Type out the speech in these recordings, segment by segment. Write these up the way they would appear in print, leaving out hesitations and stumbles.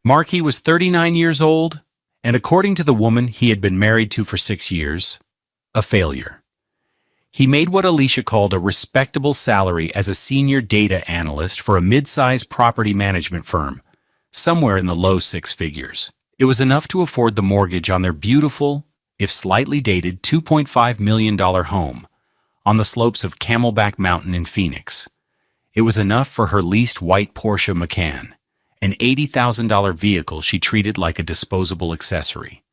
Markey was 39 years old, and according to the woman he had been married to for 6 years, a failure. He made what Alicia called a respectable salary as a senior data analyst for a mid-sized property management firm, somewhere in the low six figures. It was enough to afford the mortgage on their beautiful, if slightly dated, $2.5 million home on the slopes of Camelback Mountain in Phoenix. It was enough for her leased white Porsche Macan, an $80,000 vehicle she treated like a disposable accessory.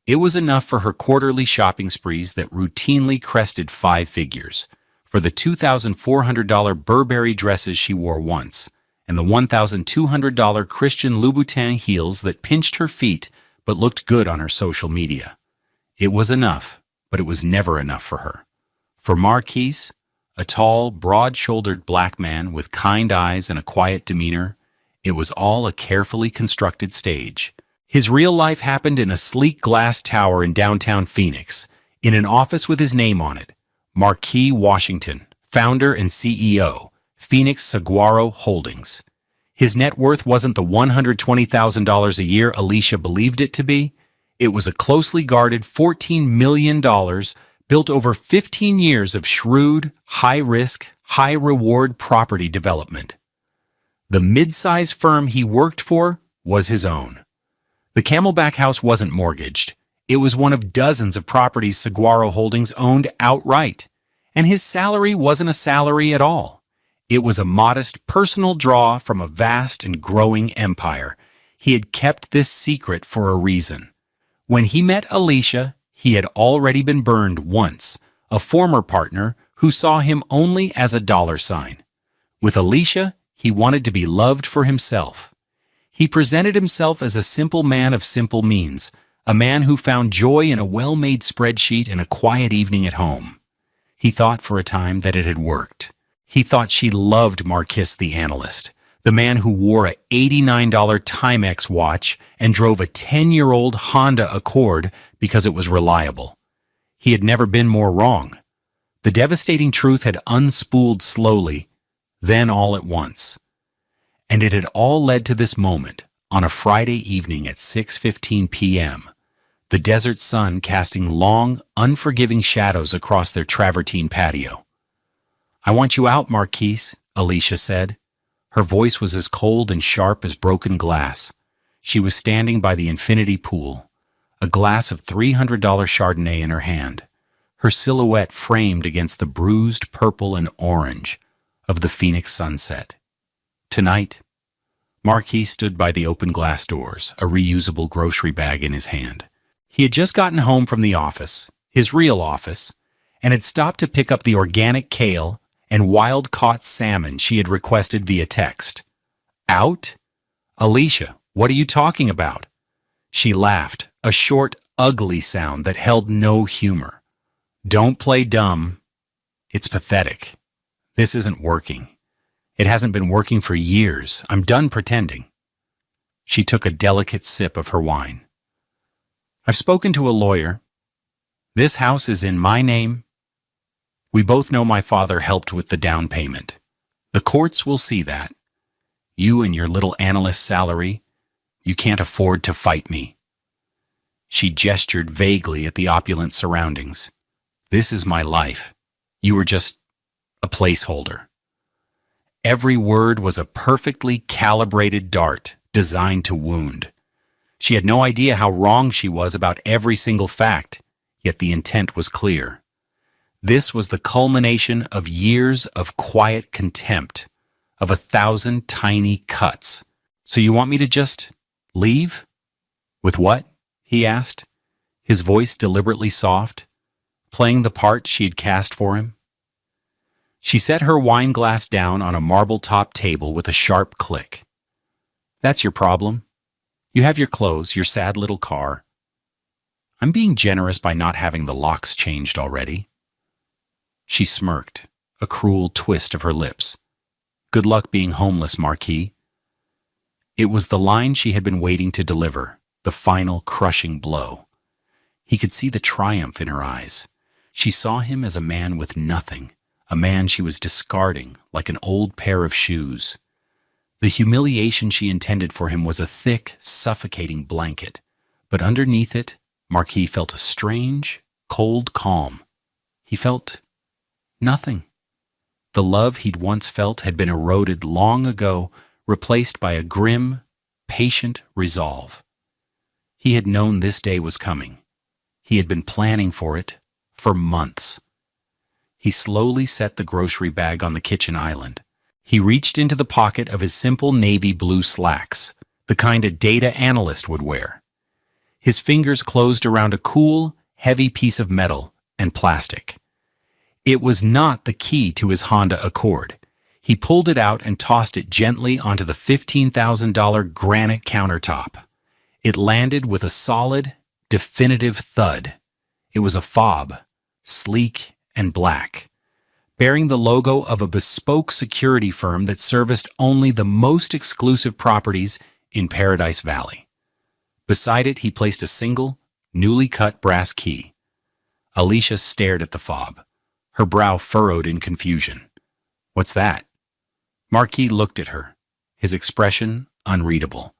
It was enough for her quarterly shopping sprees that routinely crested 5 figures, for the $2,400 Burberry dresses she wore once, and the $1,200 Christian Louboutin heels that pinched her feet but looked good on her social media. It was enough, but it was never enough for her. For Marquise, a tall, broad-shouldered black man with kind eyes and a quiet demeanor, it was all a carefully constructed stage. His real life happened in a sleek glass tower in downtown Phoenix, in an office with his name on it, Marquis Washington, founder and CEO, Phoenix Saguaro Holdings. His net worth wasn't the $120,000 a year Alicia believed it to be. It was a closely guarded $14 million built over 15 years of shrewd, high-risk, high-reward property development. The mid-size firm he worked for was his own. The Camelback house wasn't mortgaged. It was one of dozens of properties Saguaro Holdings owned outright. And his salary wasn't a salary at all. It was a modest personal draw from a vast and growing empire. He had kept this secret for a reason. When he met Alicia, he had already been burned once, a former partner who saw him only as a dollar sign. With Alicia, he wanted to be loved for himself. He presented himself as a simple man of simple means, a man who found joy in a well-made spreadsheet and a quiet evening at home. He thought for a time that it had worked. He thought she loved Marquis the analyst, the man who wore a $89 Timex watch and drove a 10-year-old Honda Accord because it was reliable. He had never been more wrong. The devastating truth had unspooled slowly, then all at once. And it had all led to this moment, on a Friday evening at 6:15 p.m., the desert sun casting long, unforgiving shadows across their travertine patio. "I want you out, Marquise," Alicia said. Her voice was as cold and sharp as broken glass. She was standing by the infinity pool, a glass of $300 Chardonnay in her hand, her silhouette framed against the bruised purple and orange of the Phoenix sunset. Tonight, Marquis stood by the open glass doors, a reusable grocery bag in his hand. He had just gotten home from the office, his real office, and had stopped to pick up the organic kale and wild-caught salmon she had requested via text. "Out? Alicia, what are you talking about?" She laughed, a short, ugly sound that held no humor. "Don't play dumb. It's pathetic. This isn't working. It hasn't been working for years. I'm done pretending." She took a delicate sip of her wine. "I've spoken to a lawyer. This house is in my name. We both know my father helped with the down payment. The courts will see that. You and your little analyst salary, you can't afford to fight me." She gestured vaguely at the opulent surroundings. "This is my life. You were just a placeholder." Every word was a perfectly calibrated dart designed to wound. She had no idea how wrong she was about every single fact, yet the intent was clear. This was the culmination of years of quiet contempt, of 1,000 tiny cuts. "So you want me to just leave?" "With what?" he asked, his voice deliberately soft, playing the part she had cast for him. She set her wine glass down on a marble-top table with a sharp click. "That's your problem. You have your clothes, your sad little car. I'm being generous by not having the locks changed already." She smirked, a cruel twist of her lips. "Good luck being homeless, Marquis." It was the line she had been waiting to deliver, the final crushing blow. He could see the triumph in her eyes. She saw him as a man with nothing, a man she was discarding like an old pair of shoes. The humiliation she intended for him was a thick, suffocating blanket, but underneath it, Marquis felt a strange, cold calm. He felt nothing. The love he'd once felt had been eroded long ago, replaced by a grim, patient resolve. He had known this day was coming. He had been planning for it for months. He slowly set the grocery bag on the kitchen island. He reached into the pocket of his simple navy blue slacks, the kind a data analyst would wear. His fingers closed around a cool, heavy piece of metal and plastic. It was not the key to his Honda Accord. He pulled it out and tossed it gently onto the $15,000 granite countertop. It landed with a solid, definitive thud. It was a fob, sleek and black, bearing the logo of a bespoke security firm that serviced only the most exclusive properties in Paradise Valley. Beside it, he placed a single, newly cut brass key. Alicia stared at the fob, her brow furrowed in confusion. "What's that?" Marquis looked at her, his expression unreadable.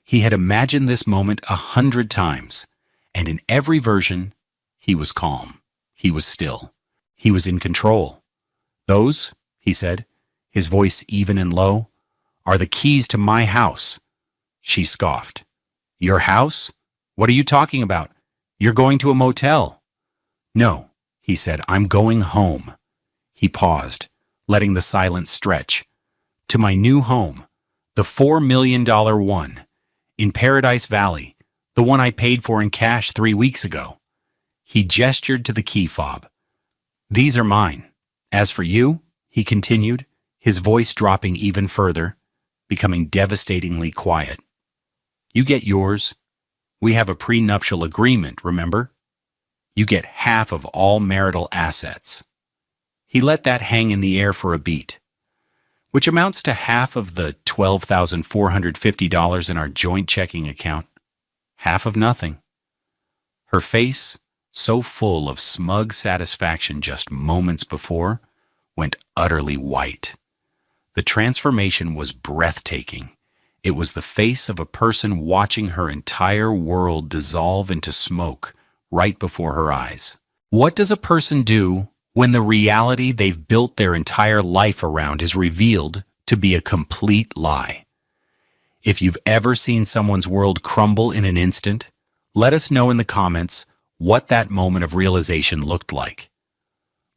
He had imagined this moment 100 times, and in every version, he was calm. He was still. He was in control. "Those," he said, his voice even and low, "are the keys to my house." She scoffed. "Your house? What are you talking about? You're going to a motel." "No," he said, "I'm going home." He paused, letting the silence stretch. "To my new home, the $4 million one, in Paradise Valley, the one I paid for in cash 3 weeks ago." He gestured to the key fob. "These are mine. As for you," he continued, his voice dropping even further, becoming devastatingly quiet, "you get yours. We have a prenuptial agreement, remember? You get half of all marital assets." He let that hang in the air for a beat. "Which amounts to half of the $12,450 in our joint checking account. Half of nothing." Her face, so full of smug satisfaction just moments before, went utterly white. The transformation was breathtaking. It was the face of a person watching her entire world dissolve into smoke right before her eyes. What does a person do when the reality they've built their entire life around is revealed to be a complete lie? If you've ever seen someone's world crumble in an instant, let us know in the comments what that moment of realization looked like.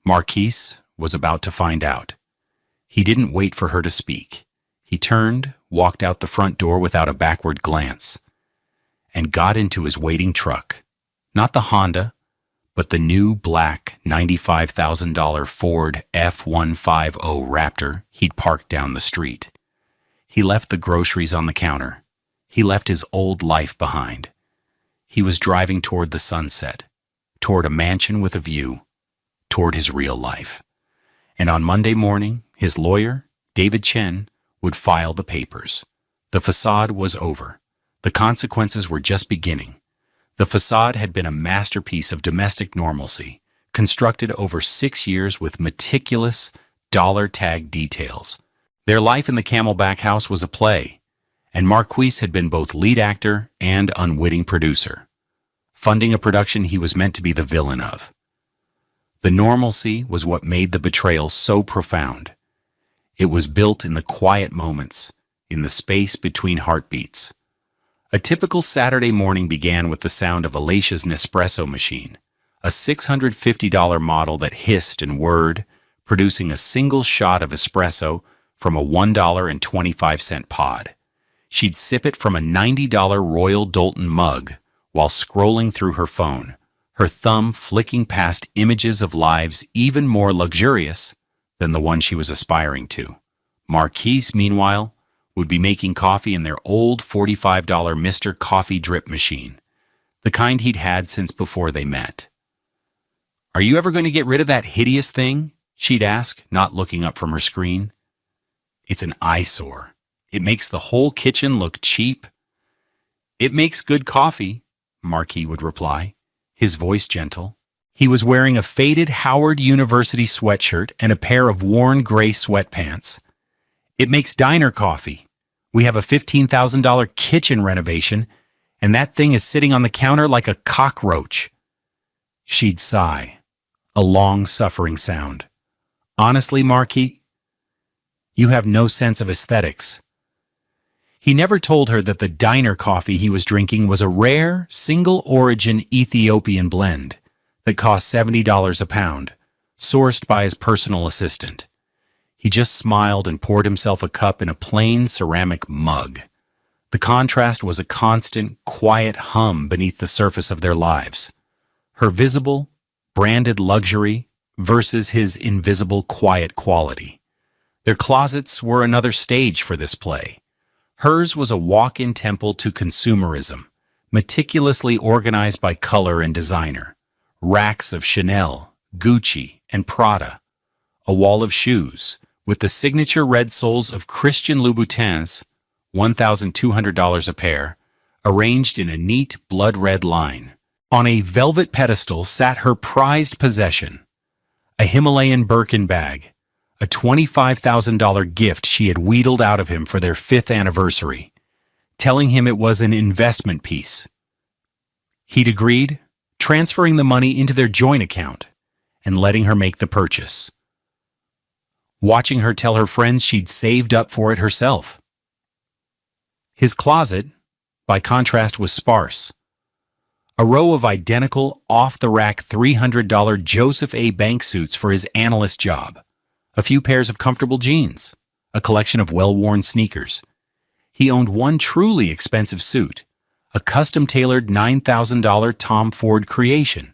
Marquis was about to find out. He didn't wait for her to speak. He turned, walked out the front door without a backward glance, and got into his waiting truck. Not the Honda, but the new black $95,000 Ford F-150 Raptor he'd parked down the street. He left the groceries on the counter. He left his old life behind. He was driving toward the sunset, toward a mansion with a view, toward his real life. And on Monday morning, his lawyer, David Chen, would file the papers. The facade was over. The consequences were just beginning. The facade had been a masterpiece of domestic normalcy, constructed over 6 years with meticulous, dollar-tag details. Their life in the Camelback house was a play, and Marquis had been both lead actor and unwitting producer, funding a production he was meant to be the villain of. The normalcy was what made the betrayal so profound. It was built in the quiet moments, in the space between heartbeats. A typical Saturday morning began with the sound of Alicia's Nespresso machine, a $650 model that hissed and whirred, producing a single shot of espresso from a $1.25 pod. She'd sip it from a $90 Royal Doulton mug while scrolling through her phone, her thumb flicking past images of lives even more luxurious than the one she was aspiring to. Marquis, meanwhile, would be making coffee in their old $45 Mr. Coffee drip machine, the kind he'd had since before they met. "Are you ever going to get rid of that hideous thing?" she'd ask, not looking up from her screen. "It's an eyesore. It makes the whole kitchen look cheap." "It makes good coffee," Marquis would reply, his voice gentle. He was wearing a faded Howard University sweatshirt and a pair of worn gray sweatpants. "It makes diner coffee," We have a $15,000 kitchen renovation, and that thing is sitting on the counter like a cockroach. She'd sigh, a long, suffering sound. Honestly, Marquis, you have no sense of aesthetics. He never told her that the diner coffee he was drinking was a rare, single-origin Ethiopian blend that cost $70 a pound, sourced by his personal assistant. He just smiled and poured himself a cup in a plain ceramic mug. The contrast was a constant, quiet hum beneath the surface of their lives. Her visible, branded luxury versus his invisible, quiet quality. Their closets were another stage for this play. Hers was a walk-in temple to consumerism, meticulously organized by color and designer. Racks of Chanel, Gucci, and Prada. A wall of shoes, with the signature red soles of Christian Louboutins, $1,200 a pair, arranged in a neat blood-red line. On a velvet pedestal sat her prized possession, a Himalayan Birkin bag, a $25,000 gift she had wheedled out of him for their 5th anniversary, telling him it was an investment piece. He'd agreed, transferring the money into their joint account and letting her make the purchase. Watching her tell her friends she'd saved up for it herself. His closet, by contrast, was sparse. A row of identical, off-the-rack $300 Joseph A. Bank suits for his analyst job, a few pairs of comfortable jeans, a collection of well-worn sneakers. He owned one truly expensive suit, a custom-tailored $9,000 Tom Ford creation,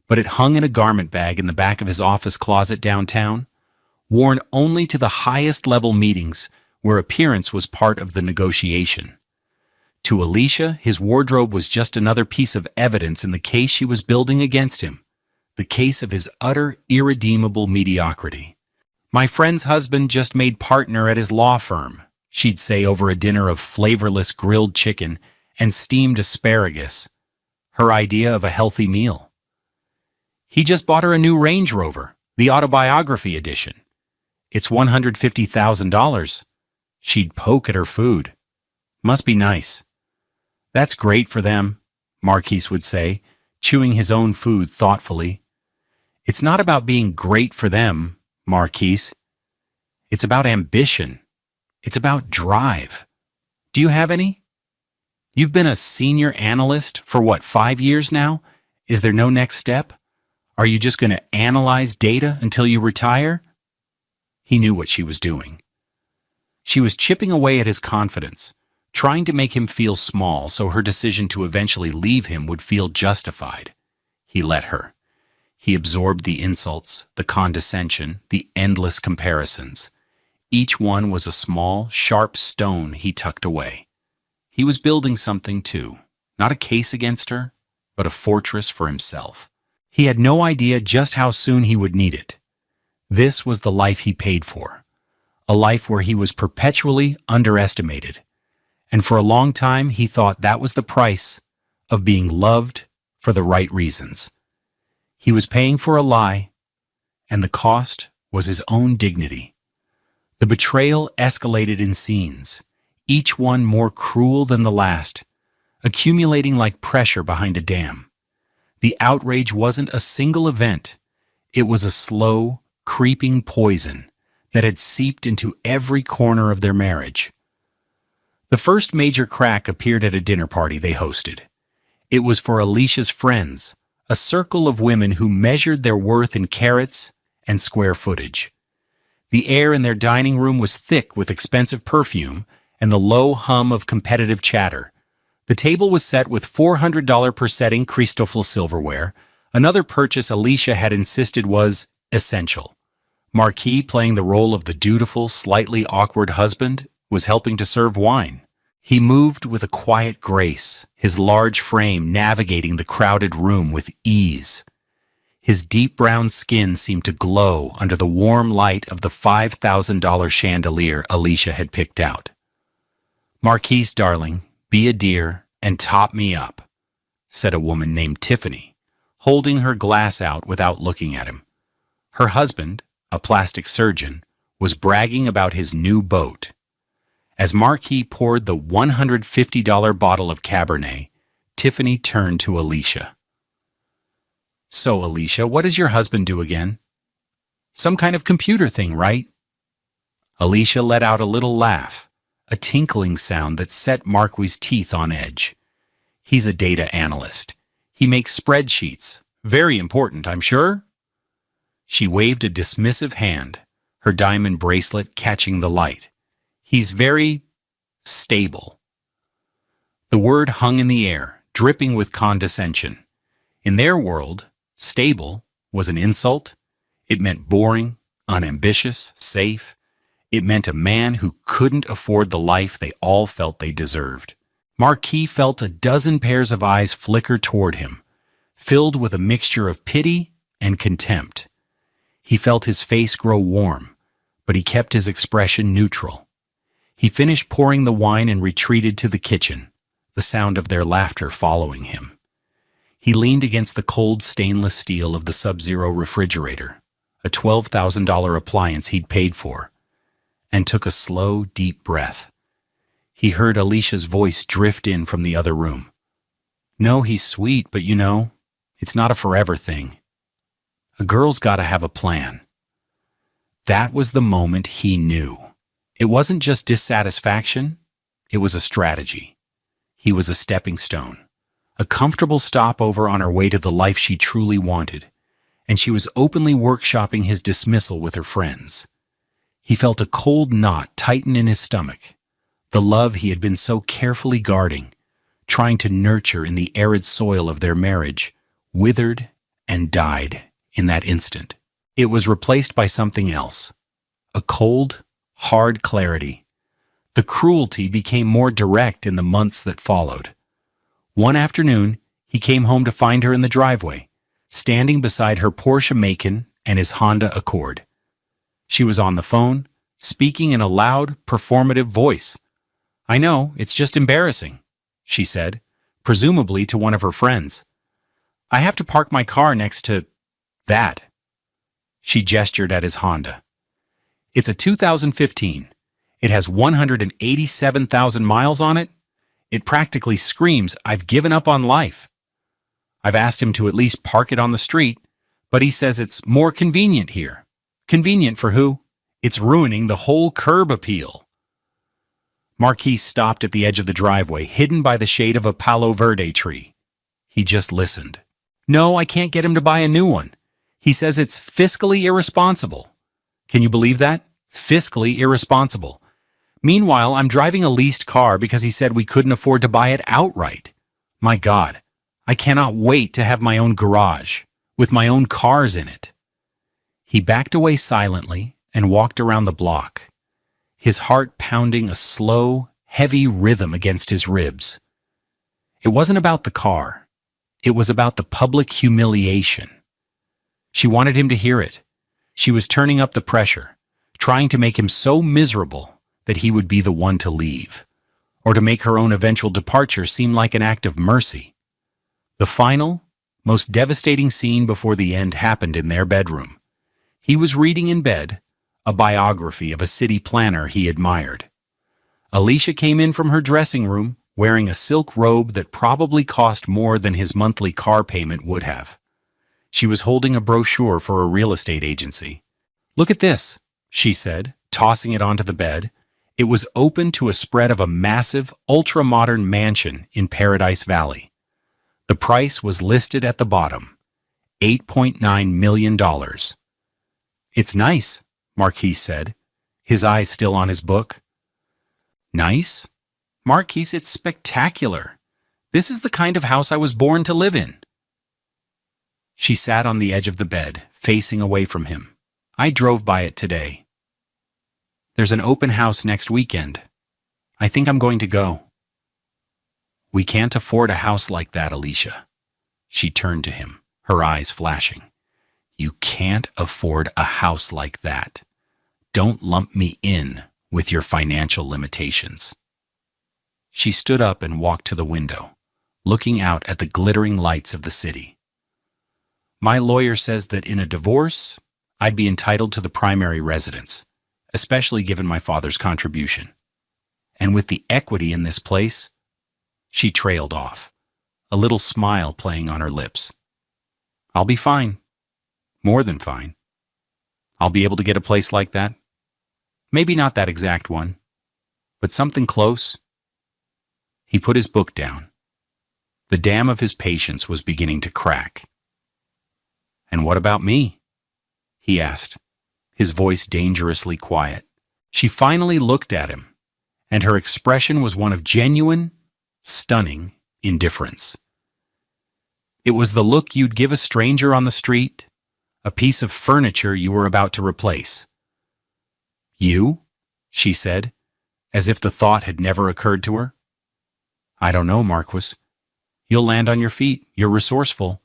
but it hung in a garment bag in the back of his office closet downtown, worn only to the highest-level meetings where appearance was part of the negotiation. To Alicia, his wardrobe was just another piece of evidence in the case she was building against him, the case of his utter, irredeemable mediocrity. "My friend's husband just made partner at his law firm," she'd say over a dinner of flavorless grilled chicken and steamed asparagus, her idea of a healthy meal. "He just bought her a new Range Rover, the autobiography edition. It's $150,000. She'd poke at her food. "Must be nice." "That's great for them," Marquis would say, chewing his own food thoughtfully. "It's not about being great for them, Marquis. It's about ambition. It's about drive. Do you have any? You've been a senior analyst for what, 5 years now? Is there no next step? Are you just going to analyze data until you retire?" He knew what she was doing. She was chipping away at his confidence, trying to make him feel small so her decision to eventually leave him would feel justified. He let her. He absorbed the insults, the condescension, the endless comparisons. Each one was a small, sharp stone he tucked away. He was building something too, not a case against her, but a fortress for himself. He had no idea just how soon he would need it. This was the life he paid for, a life where he was perpetually underestimated. And for a long time he thought that was the price of being loved for the right reasons. He was paying for a lie, and the cost was his own dignity. The betrayal escalated in scenes, each one more cruel than the last, accumulating like pressure behind a dam. The outrage wasn't a single event. It was a slow, creeping poison that had seeped into every corner of their marriage. The first major crack appeared at a dinner party they hosted. It was for Alicia's friends, a circle of women who measured their worth in carats and square footage. The air in their dining room was thick with expensive perfume and the low hum of competitive chatter. The table was set with $400 per setting Cristofel silverware. Another purchase Alicia had insisted was essential. Marquis, playing the role of the dutiful, slightly awkward husband, was helping to serve wine. He moved with a quiet grace, his large frame navigating the crowded room with ease. His deep brown skin seemed to glow under the warm light of the $5,000 chandelier Alicia had picked out. "Marquis, darling, be a dear and top me up," said a woman named Tiffany, holding her glass out without looking at him. Her husband, a plastic surgeon, was bragging about his new boat. As Marquis poured the $150 bottle of Cabernet, Tiffany turned to Alicia. "So, Alicia, what does your husband do again? Some kind of computer thing, right?" Alicia let out a little laugh, a tinkling sound that set Marquis' teeth on edge. "He's a data analyst. He makes spreadsheets. Very important, I'm sure?" She waved a dismissive hand, her diamond bracelet catching the light. "He's very stable." The word hung in the air, dripping with condescension. In their world, stable was an insult. It meant boring, unambitious, safe. It meant a man who couldn't afford the life they all felt they deserved. Marquis felt a dozen pairs of eyes flicker toward him, filled with a mixture of pity and contempt. He felt his face grow warm, but he kept his expression neutral. He finished pouring the wine and retreated to the kitchen, the sound of their laughter following him. He leaned against the cold stainless steel of the Sub-Zero refrigerator, a $12,000 appliance he'd paid for, and took a slow, deep breath. He heard Alicia's voice drift in from the other room. "No, he's sweet, but it's not a forever thing. A girl's gotta have a plan." That was the moment he knew. It wasn't just dissatisfaction, it was a strategy. He was a stepping stone, a comfortable stopover on her way to the life she truly wanted, and she was openly workshopping his dismissal with her friends. He felt a cold knot tighten in his stomach. The love he had been so carefully guarding, trying to nurture in the arid soil of their marriage, withered and died in that instant. It was replaced by something else, a cold, hard clarity. The cruelty became more direct in the months that followed. One afternoon, he came home to find her in the driveway, standing beside her Porsche Macan and his Honda Accord. She was on the phone, speaking in a loud, performative voice. "I know, it's just embarrassing," she said, presumably to one of her friends. "I have to park my car next to that." She gestured at his Honda. "It's a 2015. It has 187,000 miles on it. It practically screams, 'I've given up on life.' I've asked him to at least park it on the street, but he says it's more convenient here." "Convenient for who? It's ruining the whole curb appeal." Marquis stopped at the edge of the driveway, hidden by the shade of a Palo Verde tree. He just listened. "No, I can't get him to buy a new one. He says it's fiscally irresponsible." Can you believe that? Fiscally irresponsible. Meanwhile, I'm driving a leased car because he said we couldn't afford to buy it outright. My God, I cannot wait to have my own garage, with my own cars in it. He backed away silently and walked around the block, his heart pounding a slow, heavy rhythm against his ribs. It wasn't about the car. It was about the public humiliation. She wanted him to hear it. She was turning up the pressure, trying to make him so miserable that he would be the one to leave, or to make her own eventual departure seem like an act of mercy. The final, most devastating scene before the end happened in their bedroom. He was reading in bed a biography of a city planner he admired. Alicia came in from her dressing room wearing a silk robe that probably cost more than his monthly car payment would have. She was holding a brochure for a real estate agency. "Look at this," she said, tossing it onto the bed. It was open to a spread of a massive, ultra-modern mansion in Paradise Valley. The price was listed at the bottom, $8.9 million. "It's nice," Marquis said, his eyes still on his book. "Nice? Marquis, it's spectacular. This is the kind of house I was born to live in." She sat on the edge of the bed, facing away from him. "I drove by it today. There's an open house next weekend. I think I'm going to go." "We can't afford a house like that, Alicia." She turned to him, her eyes flashing. "You can't afford a house like that. Don't lump me in with your financial limitations." She stood up and walked to the window, looking out at the glittering lights of the city. "My lawyer says that in a divorce, I'd be entitled to the primary residence, especially given my father's contribution. And with the equity in this place, she trailed off, a little smile playing on her lips. I'll be fine. More than fine. I'll be able to get a place like that. Maybe not that exact one, but something close. He put his book down. The dam of his patience was beginning to crack. And what about me? He asked, his voice dangerously quiet. She finally looked at him, and her expression was one of genuine, stunning indifference. It was the look you'd give a stranger on the street, a piece of furniture you were about to replace. You? She said, as if the thought had never occurred to her. I don't know, Marquis. You'll land on your feet. You're resourceful.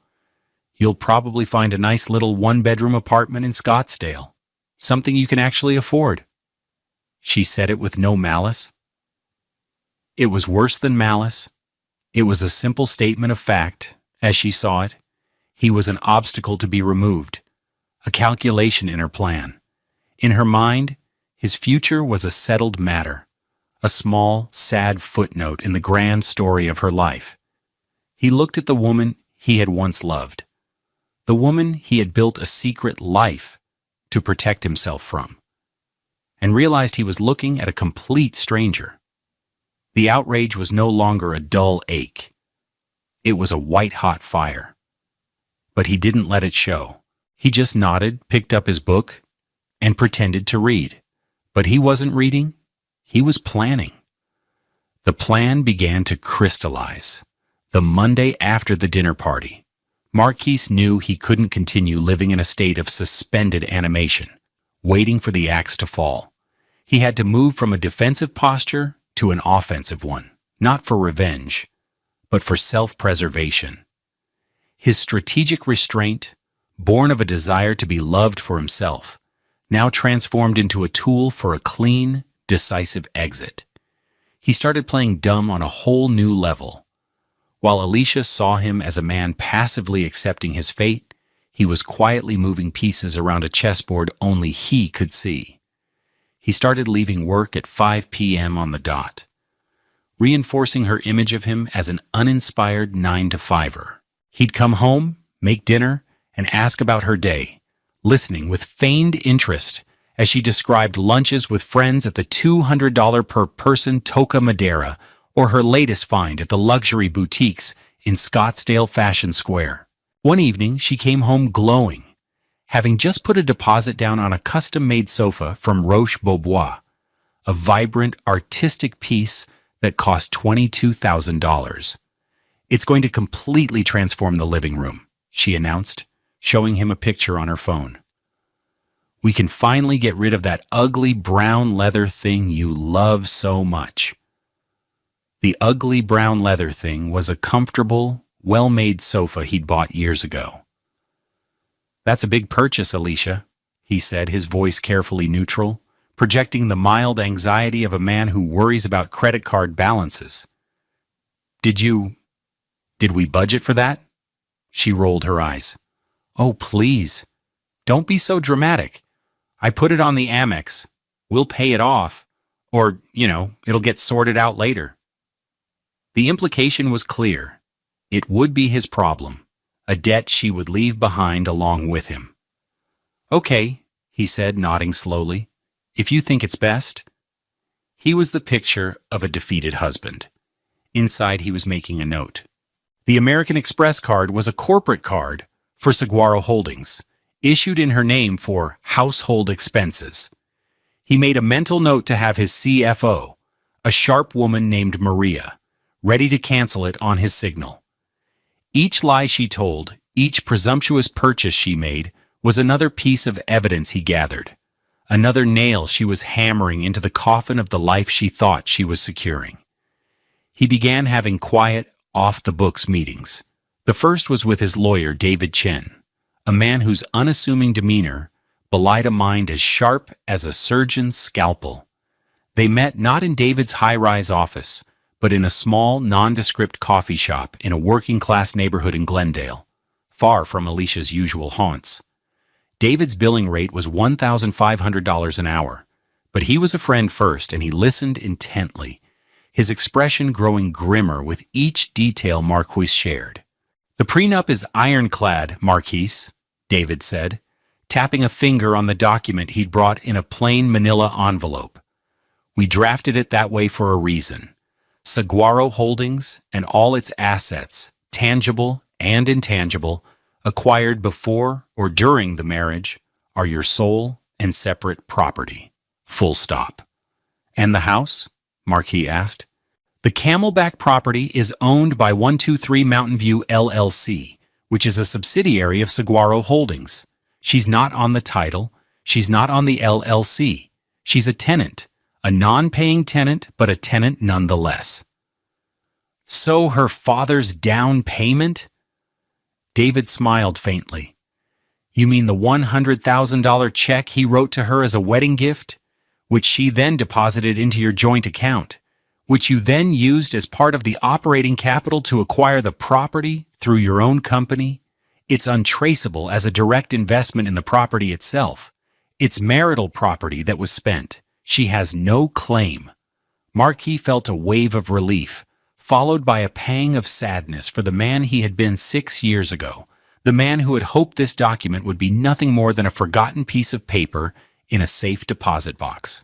You'll probably find a nice little one-bedroom apartment in Scottsdale, something you can actually afford. She said it with no malice. It was worse than malice. It was a simple statement of fact, as she saw it. He was an obstacle to be removed, a calculation in her plan. In her mind, his future was a settled matter, a small, sad footnote in the grand story of her life. He looked at the woman he had once loved, the woman he had built a secret life to protect himself from, and realized he was looking at a complete stranger. The outrage was no longer a dull ache. It was a white-hot fire. But he didn't let it show. He just nodded, picked up his book, and pretended to read. But he wasn't reading. He was planning. The plan began to crystallize. The Monday after the dinner party, Marquis knew he couldn't continue living in a state of suspended animation, waiting for the axe to fall. He had to move from a defensive posture to an offensive one, not for revenge, but for self-preservation. His strategic restraint, born of a desire to be loved for himself, now transformed into a tool for a clean, decisive exit. He started playing dumb on a whole new level. While Alicia saw him as a man passively accepting his fate, he was quietly moving pieces around a chessboard only he could see. He started leaving work at 5 p.m. on the dot, reinforcing her image of him as an uninspired 9-to-5er. He'd come home, make dinner, and ask about her day, listening with feigned interest as she described lunches with friends at the $200 per person Toca Madera or her latest find at the luxury boutiques in Scottsdale Fashion Square. One evening, she came home glowing, having just put a deposit down on a custom-made sofa from Roche-Beaubois, a vibrant, artistic piece that cost $22,000. It's going to completely transform the living room, she announced, showing him a picture on her phone. We can finally get rid of that ugly brown leather thing you love so much. The ugly brown leather thing was a comfortable, well-made sofa he'd bought years ago. That's a big purchase, Alicia, he said, his voice carefully neutral, projecting the mild anxiety of a man who worries about credit card balances. Did we budget for that? She rolled her eyes. Oh, please. Don't be so dramatic. I put it on the Amex. We'll pay it off. Or, it'll get sorted out later. The implication was clear. It would be his problem, a debt she would leave behind along with him. Okay, he said, nodding slowly. If you think it's best. He was the picture of a defeated husband. Inside, he was making a note. The American Express card was a corporate card for Saguaro Holdings, issued in her name for household expenses. He made a mental note to have his CFO, a sharp woman named Maria, ready to cancel it on his signal. Each lie she told, each presumptuous purchase she made, was another piece of evidence he gathered, another nail she was hammering into the coffin of the life she thought she was securing. He began having quiet, off-the-books meetings. The first was with his lawyer, David Chen, a man whose unassuming demeanor belied a mind as sharp as a surgeon's scalpel. They met not in David's high-rise office, but in a small, nondescript coffee shop in a working-class neighborhood in Glendale, far from Alicia's usual haunts. David's billing rate was $1,500 an hour, but he was a friend first and he listened intently, his expression growing grimmer with each detail Marquise shared. "The prenup is ironclad, Marquise," David said, tapping a finger on the document he'd brought in a plain manila envelope. "We drafted it that way for a reason. Saguaro Holdings and all its assets, tangible and intangible, acquired before or during the marriage, are your sole and separate property. Full stop." "And the house?" Marquis asked. "The Camelback property is owned by 123 Mountain View LLC, which is a subsidiary of Saguaro Holdings. She's not on the title. She's not on the LLC. She's a tenant, a non-paying tenant, but a tenant nonetheless." "So her father's down payment?" David smiled faintly. "You mean the $100,000 check he wrote to her as a wedding gift, which she then deposited into your joint account, which you then used as part of the operating capital to acquire the property through your own company? It's untraceable as a direct investment in the property itself. It's marital property that was spent. She has no claim." Marquis felt a wave of relief, followed by a pang of sadness for the man he had been 6 years ago, the man who had hoped this document would be nothing more than a forgotten piece of paper in a safe deposit box.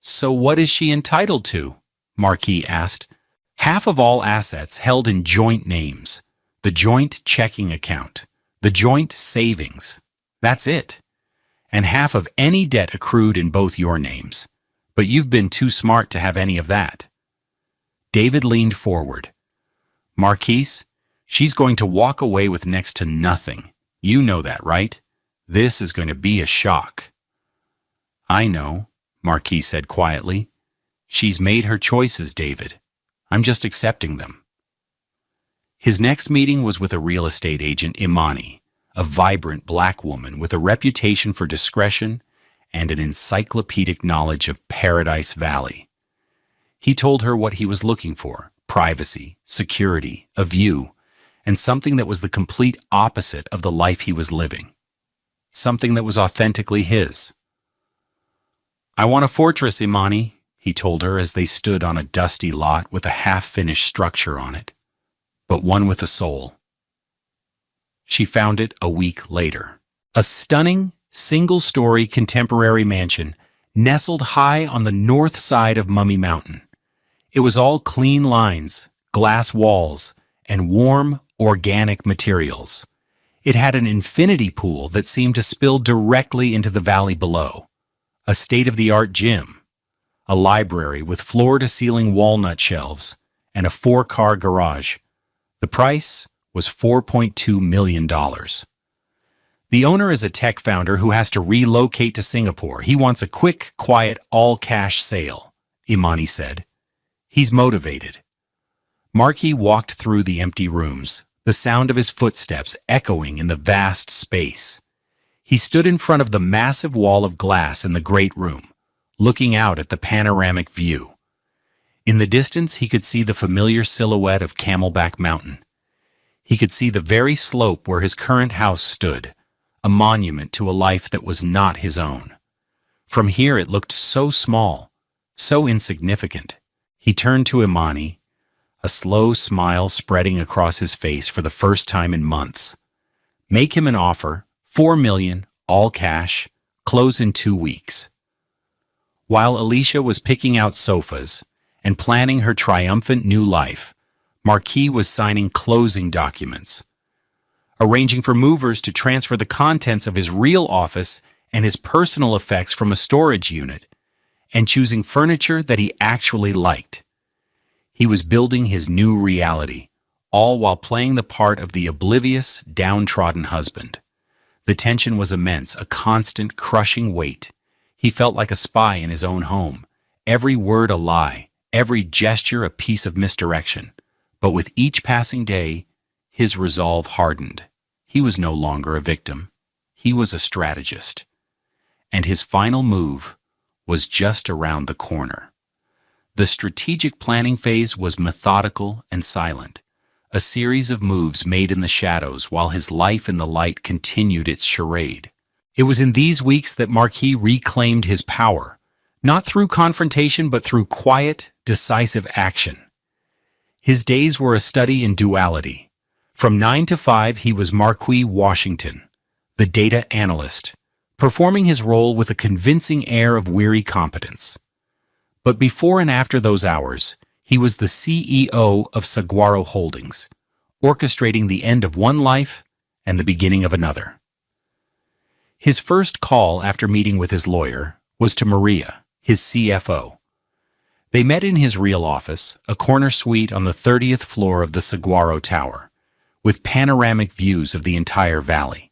"So what is she entitled to?" Marquis asked. "Half of all assets held in joint names, the joint checking account, the joint savings. That's it. And half of any debt accrued in both your names. But you've been too smart to have any of that." David leaned forward. "Marquise, she's going to walk away with next to nothing. You know that, right? This is going to be a shock." "I know," Marquis said quietly. "She's made her choices, David. I'm just accepting them." His next meeting was with a real estate agent, Imani, a vibrant black woman with a reputation for discretion and an encyclopedic knowledge of Paradise Valley. He told her what he was looking for: privacy, security, a view, and something that was the complete opposite of the life he was living. Something that was authentically his. "I want a fortress, Imani," he told her as they stood on a dusty lot with a half-finished structure on it, but one with a soul. She found it a week later. A stunning, single-story contemporary mansion nestled high on the north side of Mummy Mountain. It was all clean lines, glass walls, and warm, organic materials. It had an infinity pool that seemed to spill directly into the valley below, a state-of-the-art gym, a library with floor-to-ceiling walnut shelves, and a 4-car garage. The price was $4.2 million. The owner is a tech founder who has to relocate to Singapore. He wants a quick, quiet, all-cash sale, Imani said. He's motivated. Marquis walked through the empty rooms, the sound of his footsteps echoing in the vast space. He stood in front of the massive wall of glass in the great room, looking out at the panoramic view. In the distance, he could see the familiar silhouette of Camelback Mountain. He could see the very slope where his current house stood, a monument to a life that was not his own. From here it looked so small, so insignificant. He turned to Imani, a slow smile spreading across his face for the first time in months. "Make him an offer, $4 million, all cash, close in 2 weeks." While Alicia was picking out sofas and planning her triumphant new life, Marquis was signing closing documents, arranging for movers to transfer the contents of his real office and his personal effects from a storage unit, and choosing furniture that he actually liked. He was building his new reality, all while playing the part of the oblivious, downtrodden husband. The tension was immense, a constant, crushing weight. He felt like a spy in his own home, every word a lie, every gesture a piece of misdirection. But with each passing day, his resolve hardened. He was no longer a victim. He was a strategist. And his final move was just around the corner. The strategic planning phase was methodical and silent, a series of moves made in the shadows while his life in the light continued its charade. It was in these weeks that Marquis reclaimed his power, Not through confrontation, but through quiet, decisive action. His days were a study in duality. From 9 to 5, he was Marquis Washington, the data analyst, performing his role with a convincing air of weary competence. But before and after those hours, he was the CEO of Saguaro Holdings, orchestrating the end of one life and the beginning of another. His first call after meeting with his lawyer was to Maria, his CFO. They met in his real office, a corner suite on the 30th floor of the Saguaro Tower, with panoramic views of the entire valley.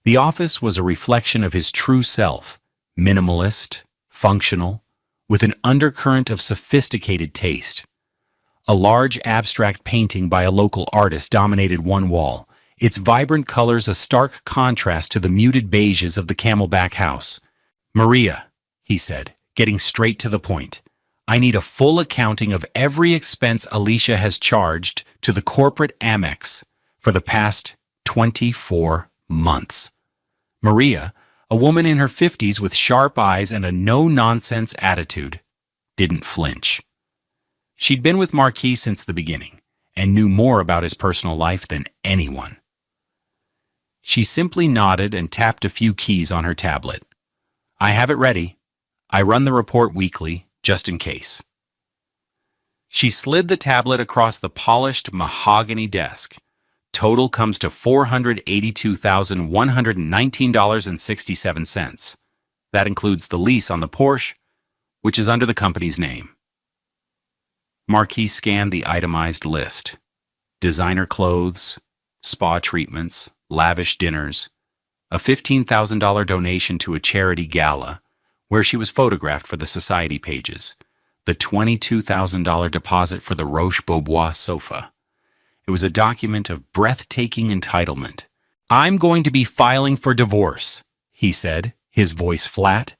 The office was a reflection of his true self, minimalist, functional, with an undercurrent of sophisticated taste. A large abstract painting by a local artist dominated one wall, its vibrant colors a stark contrast to the muted beiges of the Camelback house. "Maria," he said, getting straight to the point, "I need a full accounting of every expense Alicia has charged to the corporate Amex for the past 24 months. Maria, a woman in her 50s with sharp eyes and a no-nonsense attitude, didn't flinch. She'd been with Marquis since the beginning and knew more about his personal life than anyone. She simply nodded and tapped a few keys on her tablet. "I have it ready. I run the report weekly, just in case." She slid the tablet across the polished mahogany desk. Total comes to $482,119.67. That includes the lease on the Porsche, which is under the company's name. Marquis scanned the itemized list. Designer clothes, spa treatments, lavish dinners, a $15,000 donation to a charity gala, where she was photographed for the society pages, the $22,000 deposit for the Roche-Beaubois sofa. It was a document of breathtaking entitlement. "I'm going to be filing for divorce," he said, his voice flat.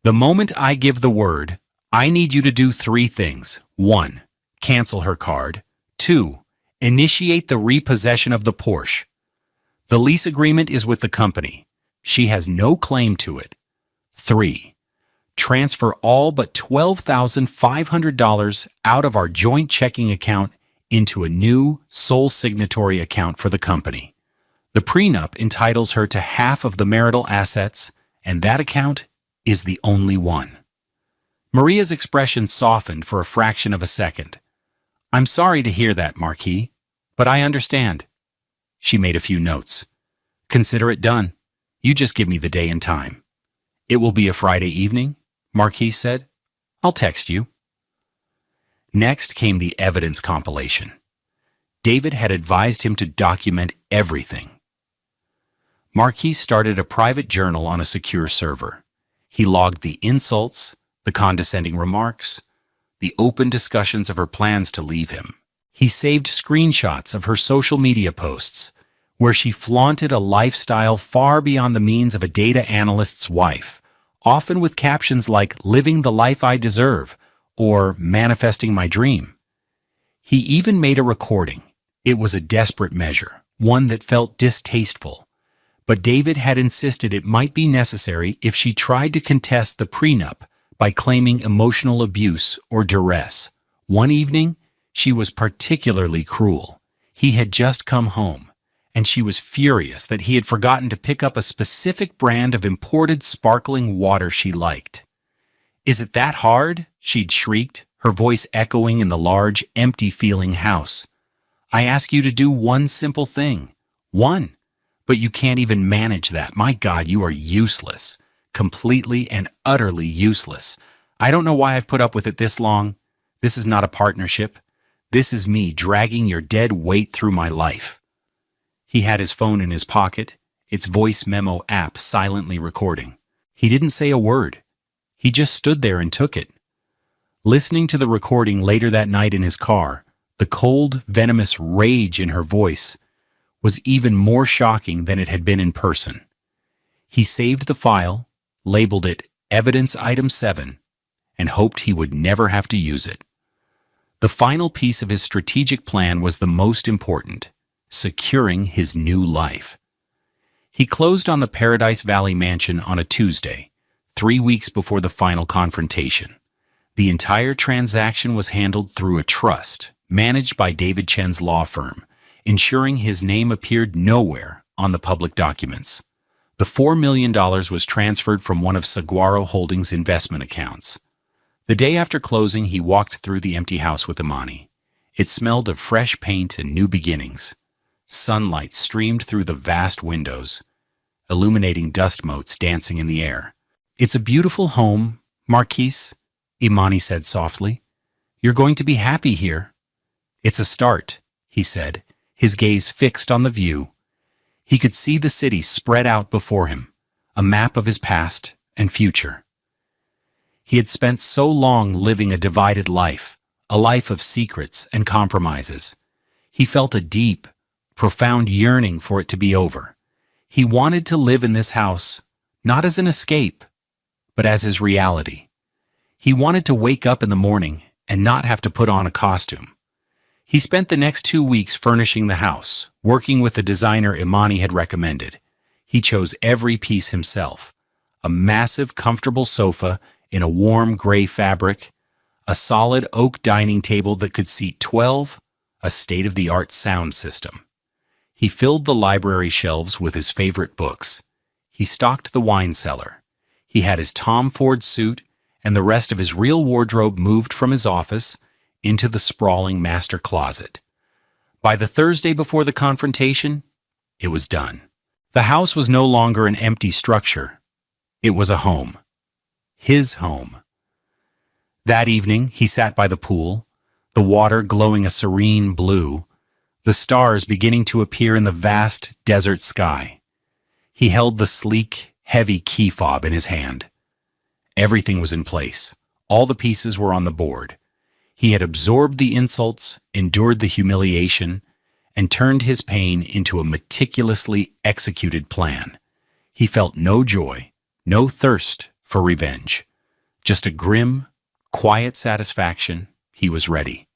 "The moment I give the word, I need you to do 3 things. 1. Cancel her card. 2. Initiate the repossession of the Porsche. The lease agreement is with the company. She has no claim to it. 3. Transfer all but $12,500 out of our joint checking account into a new sole signatory account for the company. The prenup entitles her to half of the marital assets, and that account is the only one." Maria's expression softened for a fraction of a second. "I'm sorry to hear that, Marquis, but I understand." She made a few notes. "Consider it done. You just give me the day and time." "It will be a Friday evening," Marquis said. "I'll text you." Next came the evidence compilation. David had advised him to document everything. Marquis started a private journal on a secure server. He logged the insults, the condescending remarks, the open discussions of her plans to leave him. He saved screenshots of her social media posts, where she flaunted a lifestyle far beyond the means of a data analyst's wife, often with captions like "living the life I deserve" or "manifesting my dream." He even made a recording. It was a desperate measure, one that felt distasteful. But David had insisted it might be necessary if she tried to contest the prenup by claiming emotional abuse or duress. One evening, she was particularly cruel. He had just come home, and she was furious that he had forgotten to pick up a specific brand of imported sparkling water she liked. "Is it that hard?" she'd shrieked, her voice echoing in the large, empty-feeling house. "I ask you to do one simple thing. One. But you can't even manage that. My God, you are useless. Completely and utterly useless. I don't know why I've put up with it this long. This is not a partnership. This is me dragging your dead weight through my life." He had his phone in his pocket, its voice memo app silently recording. He didn't say a word. He just stood there and took it. Listening to the recording later that night in his car, the cold, venomous rage in her voice was even more shocking than it had been in person. He saved the file, labeled it Evidence Item 7, and hoped he would never have to use it. The final piece of his strategic plan was the most important: securing his new life. He closed on the Paradise Valley mansion on a Tuesday, 3 weeks before the final confrontation. The entire transaction was handled through a trust managed by David Chen's law firm, ensuring his name appeared nowhere on the public documents. The $4 million was transferred from one of Saguaro Holdings' investment accounts. The day after closing, he walked through the empty house with Imani. It smelled of fresh paint and new beginnings. Sunlight streamed through the vast windows, illuminating dust motes dancing in the air. "It's a beautiful home, Marquise," Imani said softly. "You're going to be happy here." "It's a start," he said, his gaze fixed on the view. He could see the city spread out before him, a map of his past and future. He had spent so long living a divided life, a life of secrets and compromises. He felt a deep, profound yearning for it to be over. He wanted to live in this house, not as an escape, but as his reality. He wanted to wake up in the morning and not have to put on a costume. He spent the next 2 weeks furnishing the house, working with the designer Imani had recommended. He chose every piece himself: a massive, comfortable sofa in a warm gray fabric, a solid oak dining table that could seat 12, a state-of-the-art sound system. He filled the library shelves with his favorite books. He stocked the wine cellar. He had his Tom Ford suit and the rest of his real wardrobe moved from his office into the sprawling master closet. By the Thursday before the confrontation, it was done. The house was no longer an empty structure. It was a home. His home. That evening, he sat by the pool, the water glowing a serene blue, the stars beginning to appear in the vast desert sky. He held the sleek, heavy key fob in his hand. Everything was in place. All the pieces were on the board. He had absorbed the insults, endured the humiliation, and turned his pain into a meticulously executed plan. He felt no joy, no thirst for revenge. Just a grim, quiet satisfaction. He was ready.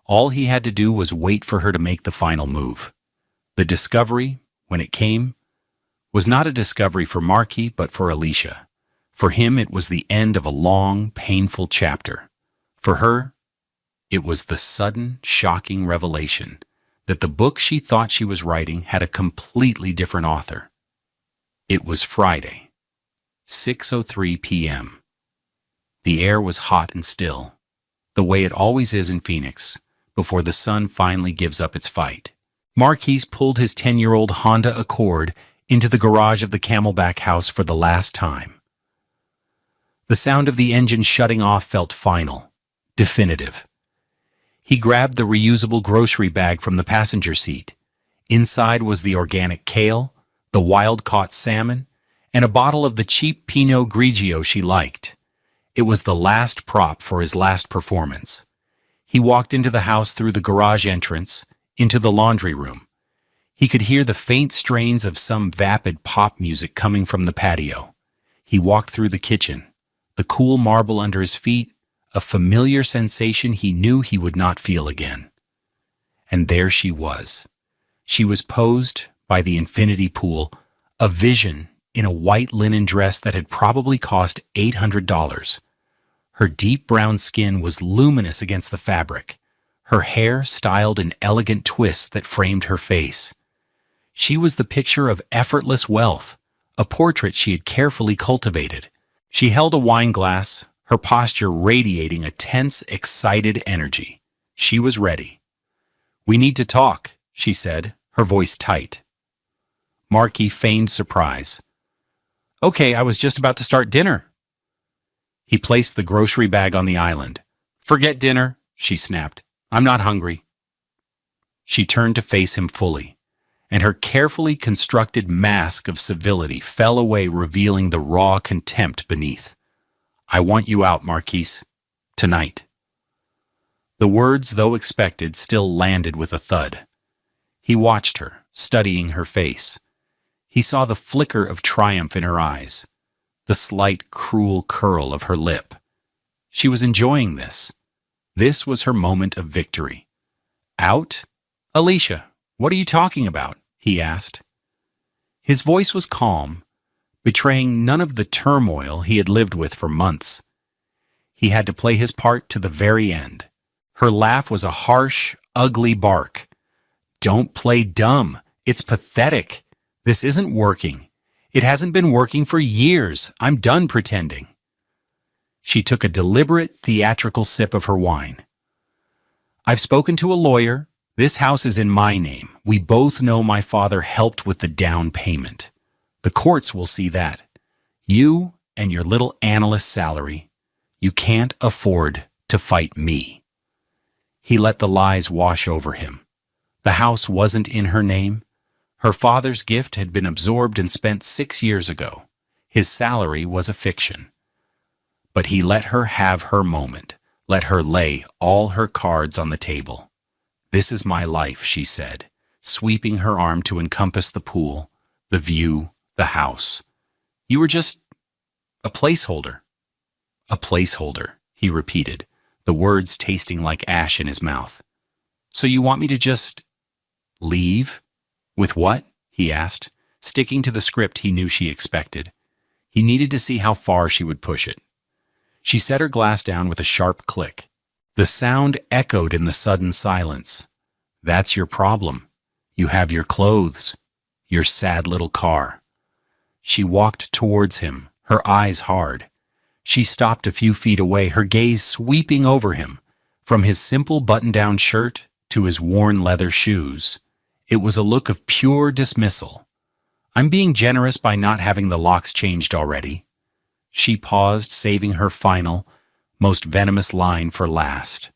All he had to do was wait for her to make the final move. The discovery, when it came, was not a discovery for Marquis, but for Alicia. For him, it was the end of a long, painful chapter. For her, it was the sudden, shocking revelation that the book she thought she was writing had a completely different author. It was Friday, 6:03 p.m. The air was hot and still, the way it always is in Phoenix, before the sun finally gives up its fight. Marquis pulled his 10-year-old Honda Accord into the garage of the Camelback house for the last time. The sound of the engine shutting off felt final, definitive. He grabbed the reusable grocery bag from the passenger seat. Inside was the organic kale, the wild-caught salmon, and a bottle of the cheap Pinot Grigio she liked. It was the last prop for his last performance. He walked into the house through the garage entrance, into the laundry room. He could hear the faint strains of some vapid pop music coming from the patio. He walked through the kitchen, the cool marble under his feet, a familiar sensation he knew he would not feel again. And there she was. She was posed by the infinity pool, a vision in a white linen dress that had probably cost $800. Her deep brown skin was luminous against the fabric, her hair styled in elegant twists that framed her face. She was the picture of effortless wealth, a portrait she had carefully cultivated. She held a wine glass, her posture radiating a tense, excited energy. She was ready. "We need to talk," she said, her voice tight. Marquis feigned surprise. "Okay, I was just about to start dinner." He placed the grocery bag on the island. "Forget dinner," she snapped. "I'm not hungry." She turned to face him fully, and her carefully constructed mask of civility fell away, revealing the raw contempt beneath. "I want you out, Marquise. Tonight." The words, though expected, still landed with a thud. He watched her, studying her face. He saw the flicker of triumph in her eyes, the slight, cruel curl of her lip. She was enjoying this. This was her moment of victory. "Out? Alicia, what are you talking about?" he asked. His voice was calm, betraying none of the turmoil he had lived with for months. He had to play his part to the very end. Her laugh was a harsh, ugly bark. "Don't play dumb. It's pathetic. This isn't working. It hasn't been working for years. I'm done pretending." She took a deliberate, theatrical sip of her wine. "I've spoken to a lawyer. This house is in my name. We both know my father helped with the down payment. The courts will see that. You and your little analyst salary. You can't afford to fight me." He let the lies wash over him. The house wasn't in her name. Her father's gift had been absorbed and spent 6 years ago. His salary was a fiction. But he let her have her moment, let her lay all her cards on the table. "This is my life," she said, sweeping her arm to encompass the pool, the view, the house. "You were just a placeholder." "A placeholder," he repeated, the words tasting like ash in his mouth. "So you want me to just leave?" "With what?" he asked, sticking to the script he knew she expected. He needed to see how far she would push it. She set her glass down with a sharp click. The sound echoed in the sudden silence. "That's your problem. You have your clothes, your sad little car." She walked towards him, her eyes hard. She stopped a few feet away, her gaze sweeping over him, from his simple button-down shirt to his worn leather shoes. It was a look of pure dismissal. "I'm being generous by not having the locks changed already." She paused, saving her final, most venomous line for last.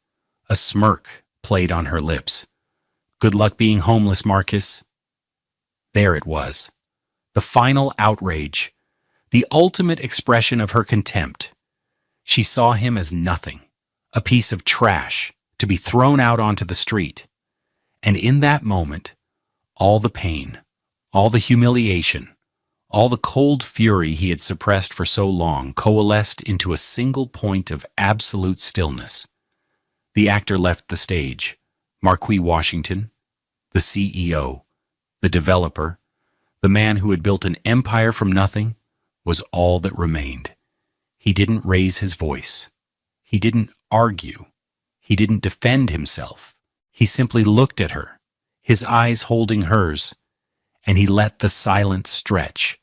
A smirk played on her lips. "Good luck being homeless, Marcus." There it was. The final outrage. The ultimate expression of her contempt. She saw him as nothing, a piece of trash, to be thrown out onto the street. And in that moment, all the pain, all the humiliation, all the cold fury he had suppressed for so long coalesced into a single point of absolute stillness. The actor left the stage. Marquis Washington, the CEO, the developer, the man who had built an empire from nothing, was all that remained. He didn't raise his voice. He didn't argue. He didn't defend himself. He simply looked at her, his eyes holding hers, and he let the silence stretch.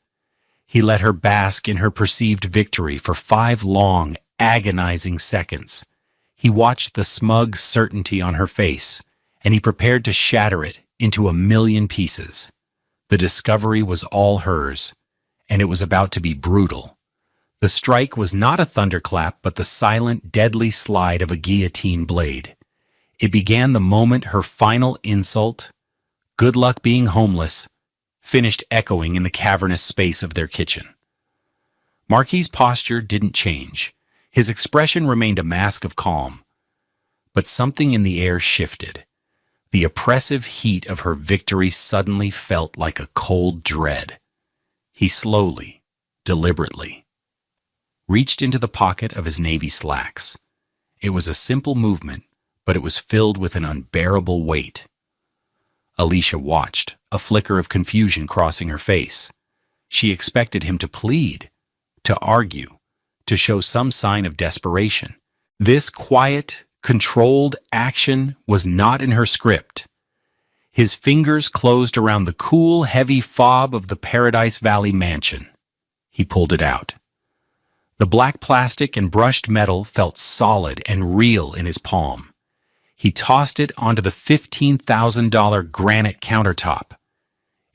He let her bask in her perceived victory for 5 long, agonizing seconds. He watched the smug certainty on her face, and he prepared to shatter it into 1,000,000 pieces. The discovery was all hers, and it was about to be brutal. The strike was not a thunderclap, but the silent, deadly slide of a guillotine blade. It began the moment her final insult, "Good luck being homeless," finished echoing in the cavernous space of their kitchen. Marquis' posture didn't change. His expression remained a mask of calm. But something in the air shifted. The oppressive heat of her victory suddenly felt like a cold dread. He slowly, deliberately, reached into the pocket of his navy slacks. It was a simple movement, but it was filled with an unbearable weight. Alicia watched, a flicker of confusion crossing her face. She expected him to plead, to argue, to show some sign of desperation. This quiet, controlled action was not in her script. His fingers closed around the cool, heavy fob of the Paradise Valley mansion. He pulled it out. The black plastic and brushed metal felt solid and real in his palm. He tossed it onto the $15,000 granite countertop.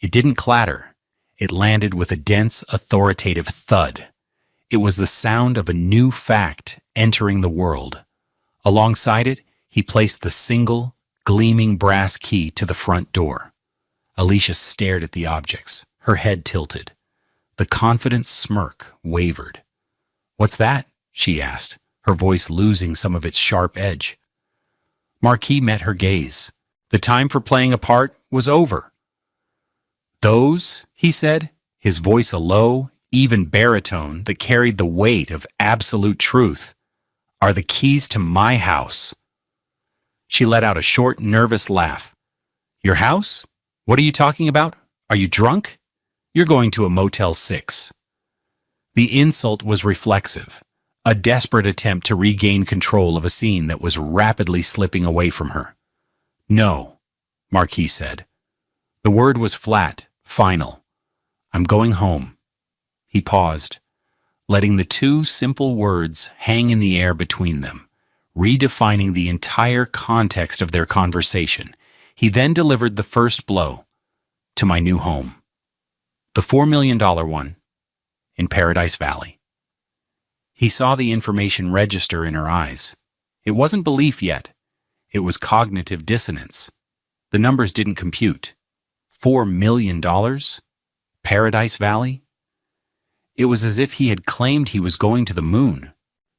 It didn't clatter. It landed with a dense, authoritative thud. It was the sound of a new fact entering the world. Alongside it, he placed the single, gleaming brass key to the front door. Alicia stared at the objects, her head tilted. The confident smirk wavered. "What's that?" she asked, her voice losing some of its sharp edge. Marquis met her gaze. The time for playing a part was over. "Those," he said, his voice a low, even baritone that carried the weight of absolute truth, "are the keys to my house." She let out a short, nervous laugh. "Your house? What are you talking about? Are you drunk? You're going to a Motel 6. The insult was reflexive, a desperate attempt to regain control of a scene that was rapidly slipping away from her. "No," Marquis said. The word was flat, final. "I'm going home." He paused, letting the two simple words hang in the air between them, redefining the entire context of their conversation. He then delivered the first blow to my new home. The $4 million one in Paradise Valley. He saw the information register in her eyes. It wasn't belief yet. It was cognitive dissonance. The numbers didn't compute. $4 million? Paradise Valley? It was as if he had claimed he was going to the moon.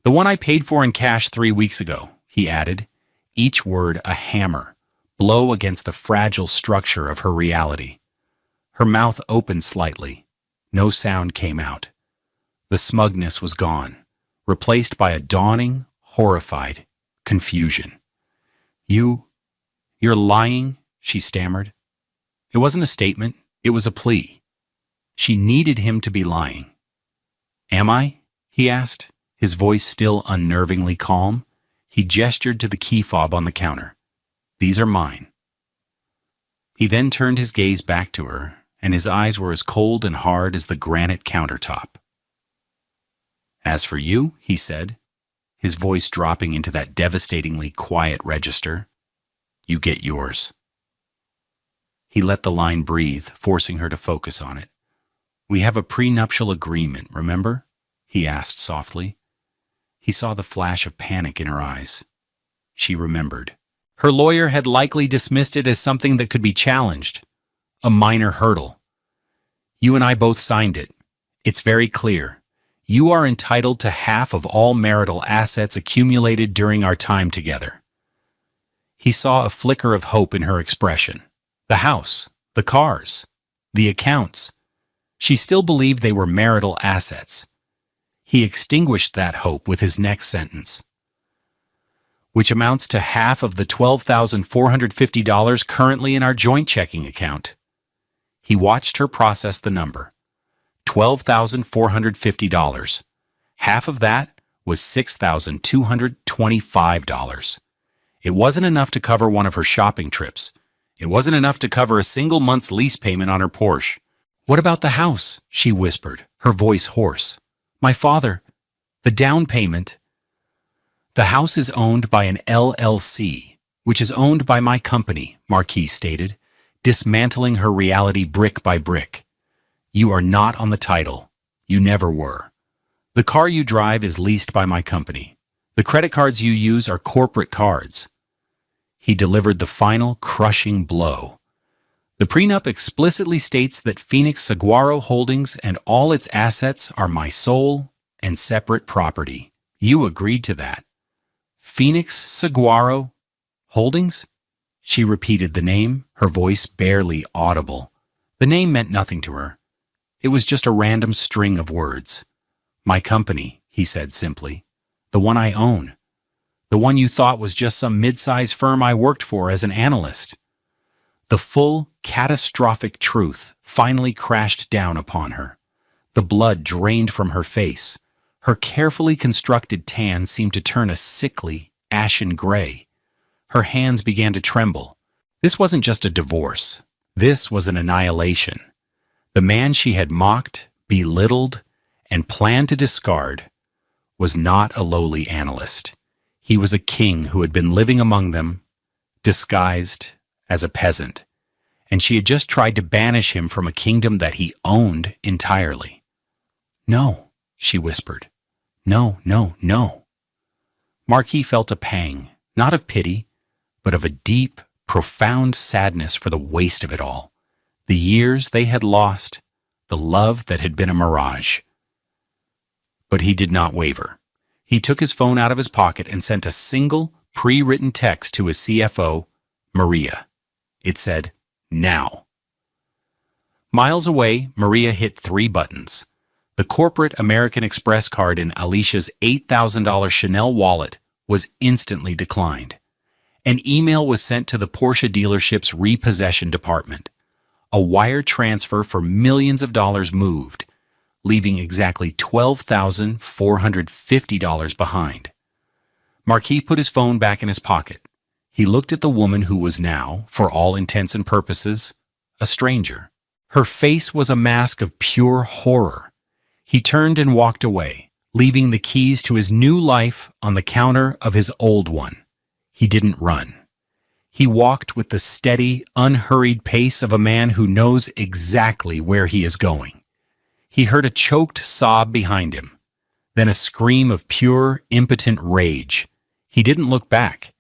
"The one I paid for in cash 3 weeks ago," he added, each word a hammer, blow against the fragile structure of her reality. Her mouth opened slightly. No sound came out. The smugness was gone, replaced by a dawning, horrified confusion. You're lying," she stammered. It wasn't a statement, it was a plea. She needed him to be lying. "Am I?" he asked, his voice still unnervingly calm. He gestured to the key fob on the counter. "These are mine." He then turned his gaze back to her, and his eyes were as cold and hard as the granite countertop. "As for you," he said, his voice dropping into that devastatingly quiet register, "you get yours." He let the line breathe, forcing her to focus on it. "We have a prenuptial agreement, remember?" he asked softly. He saw the flash of panic in her eyes. She remembered. Her lawyer had likely dismissed it as something that could be challenged, a minor hurdle. "You and I both signed it. It's very clear. You are entitled to half of all marital assets accumulated during our time together." He saw a flicker of hope in her expression. The house, the cars, the accounts. She still believed they were marital assets. He extinguished that hope with his next sentence, "which amounts to half of the $12,450 currently in our joint checking account." He watched her process the number. $12,450. Half of that was $6,225. It wasn't enough to cover one of her shopping trips. It wasn't enough to cover a single month's lease payment on her Porsche. "What about the house?" she whispered, her voice hoarse. "My father, the down payment." "The house is owned by an LLC, which is owned by my company," Marquis stated, dismantling her reality brick by brick. "You are not on the title. You never were. The car you drive is leased by my company. The credit cards you use are corporate cards." He delivered the final crushing blow. "The prenup explicitly states that Phoenix Saguaro Holdings and all its assets are my sole and separate property. You agreed to that." "Phoenix Saguaro Holdings?" She repeated the name, her voice barely audible. The name meant nothing to her. It was just a random string of words. "My company," he said simply. "The one I own. The one you thought was just some mid-size firm I worked for as an analyst." The full, catastrophic truth finally crashed down upon her. The blood drained from her face. Her carefully constructed tan seemed to turn a sickly, ashen gray. Her hands began to tremble. This wasn't just a divorce. This was an annihilation. The man she had mocked, belittled, and planned to discard was not a lowly analyst. He was a king who had been living among them, disguised as a peasant, and she had just tried to banish him from a kingdom that he owned entirely. "No," she whispered. "No, no, no." Marquis felt a pang, not of pity, but of a deep, profound sadness for the waste of it all. The years they had lost, the love that had been a mirage. But he did not waver. He took his phone out of his pocket and sent a single, pre-written text to his CFO, Maria. It said, "Now." Miles away, Maria hit 3 buttons. The corporate American Express card in Alicia's $8,000 Chanel wallet was instantly declined. An email was sent to the Porsche dealership's repossession department. A wire transfer for millions of dollars moved. leaving exactly $12,450 behind. Marquis put his phone back in his pocket. He looked at the woman who was now, for all intents and purposes, a stranger. Her face was a mask of pure horror. He turned and walked away, leaving the keys to his new life on the counter of his old one. He didn't run. He walked with the steady, unhurried pace of a man who knows exactly where he is going. He heard a choked sob behind him, then a scream of pure, impotent rage. He didn't look back.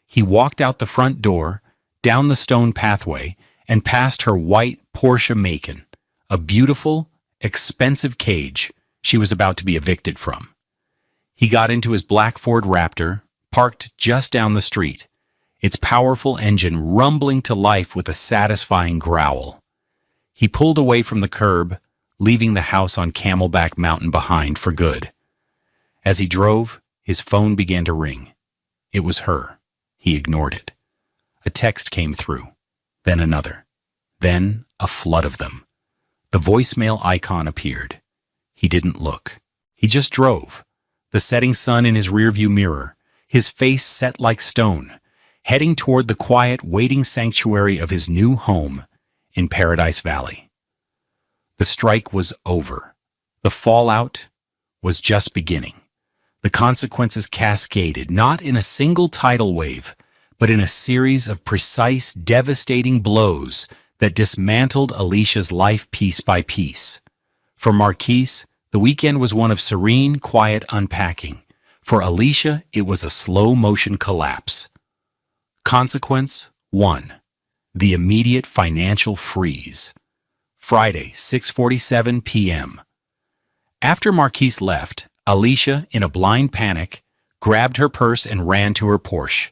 He walked out the front door, down the stone pathway, and past her white Porsche Macan, a beautiful, expensive cage she was about to be evicted from. He got into his black Ford Raptor, parked just down the street, its powerful engine rumbling to life with a satisfying growl. He pulled away from the curb, leaving the house on Camelback Mountain behind for good. As he drove, his phone began to ring. It was her. He ignored it. A text came through, then another, then a flood of them. The voicemail icon appeared. He didn't look. He just drove, the setting sun in his rearview mirror, his face set like stone, heading toward the quiet, waiting sanctuary of his new home in Paradise Valley. The strike was over. The fallout was just beginning. The consequences cascaded, not in a single tidal wave, but in a series of precise, devastating blows that dismantled Alicia's life piece by piece. For Marquise, the weekend was one of serene, quiet unpacking. For Alicia, it was a slow-motion collapse. Consequence 1. The immediate financial freeze. Friday, 6:47 p.m. After Marquise left, Alicia, in a blind panic, grabbed her purse and ran to her Porsche.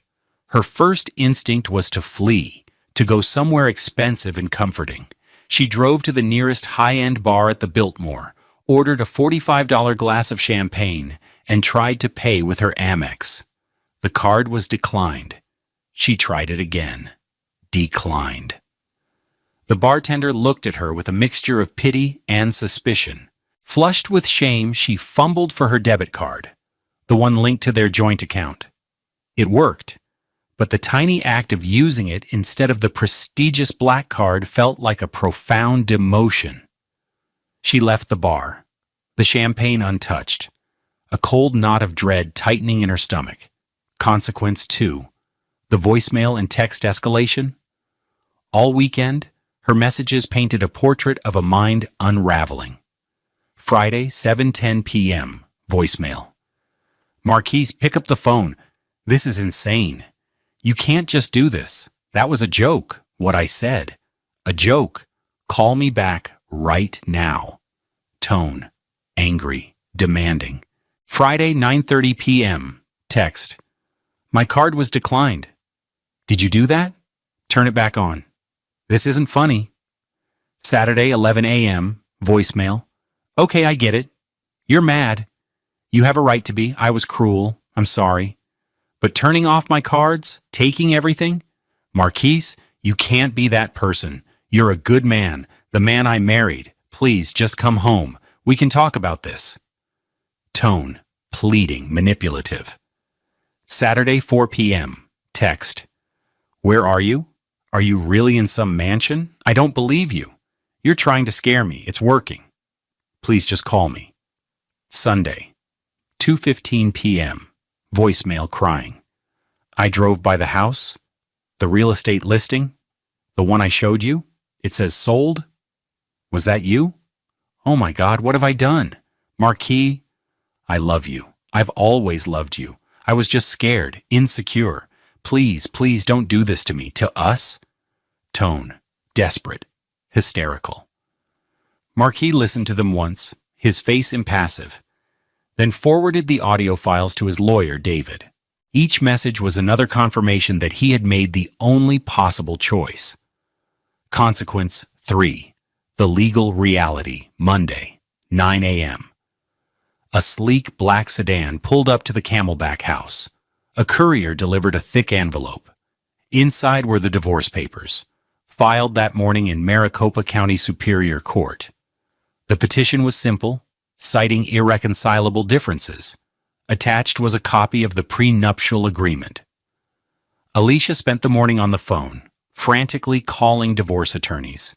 Her first instinct was to flee, to go somewhere expensive and comforting. She drove to the nearest high-end bar at the Biltmore, ordered a $45 glass of champagne, and tried to pay with her Amex. The card was declined. She tried it again. Declined. The bartender looked at her with a mixture of pity and suspicion. Flushed with shame, she fumbled for her debit card, the one linked to their joint account. It worked, but the tiny act of using it instead of the prestigious black card felt like a profound demotion. She left the bar, the champagne untouched, a cold knot of dread tightening in her stomach. Consequence 2. The voicemail and text escalation. All weekend, her messages painted a portrait of a mind unraveling. Friday, 7:10 p.m. Voicemail. Marquise, pick up the phone. This is insane. You can't just do this. That was a joke, what I said. A joke. Call me back right now. Tone. Angry. Demanding. Friday, 9:30 p.m. Text. My card was declined. Did you do that? Turn it back on. This isn't funny. Saturday, 11 a.m. Voicemail. Okay, I get it. You're mad. You have a right to be. I was cruel. I'm sorry. But turning off my cards, taking everything? Marquise, you can't be that person. You're a good man, the man I married. Please, just come home. We can talk about this. Tone, pleading, manipulative. Saturday, 4 p.m. Text. Where are you? Are you really in some mansion? I don't believe you. You're trying to scare me. It's working. Please just call me. Sunday, 2:15 p.m. Voicemail crying. I drove by the house, the real estate listing, the one I showed you. It says sold. Was that you? Oh my God, what have I done? Marquis, I love you. I've always loved you. I was just scared, insecure. Please, please don't do this to me, to us. Tone, desperate, hysterical. Marquis listened to them once, his face impassive, then forwarded the audio files to his lawyer, David. Each message was another confirmation that he had made the only possible choice. Consequence 3. The legal reality, Monday, 9 a.m. A sleek black sedan pulled up to the Camelback house. A courier delivered a thick envelope. Inside were the divorce papers, filed that morning in Maricopa County Superior Court. The petition was simple, citing irreconcilable differences. Attached was a copy of the prenuptial agreement. Alicia spent the morning on the phone, frantically calling divorce attorneys.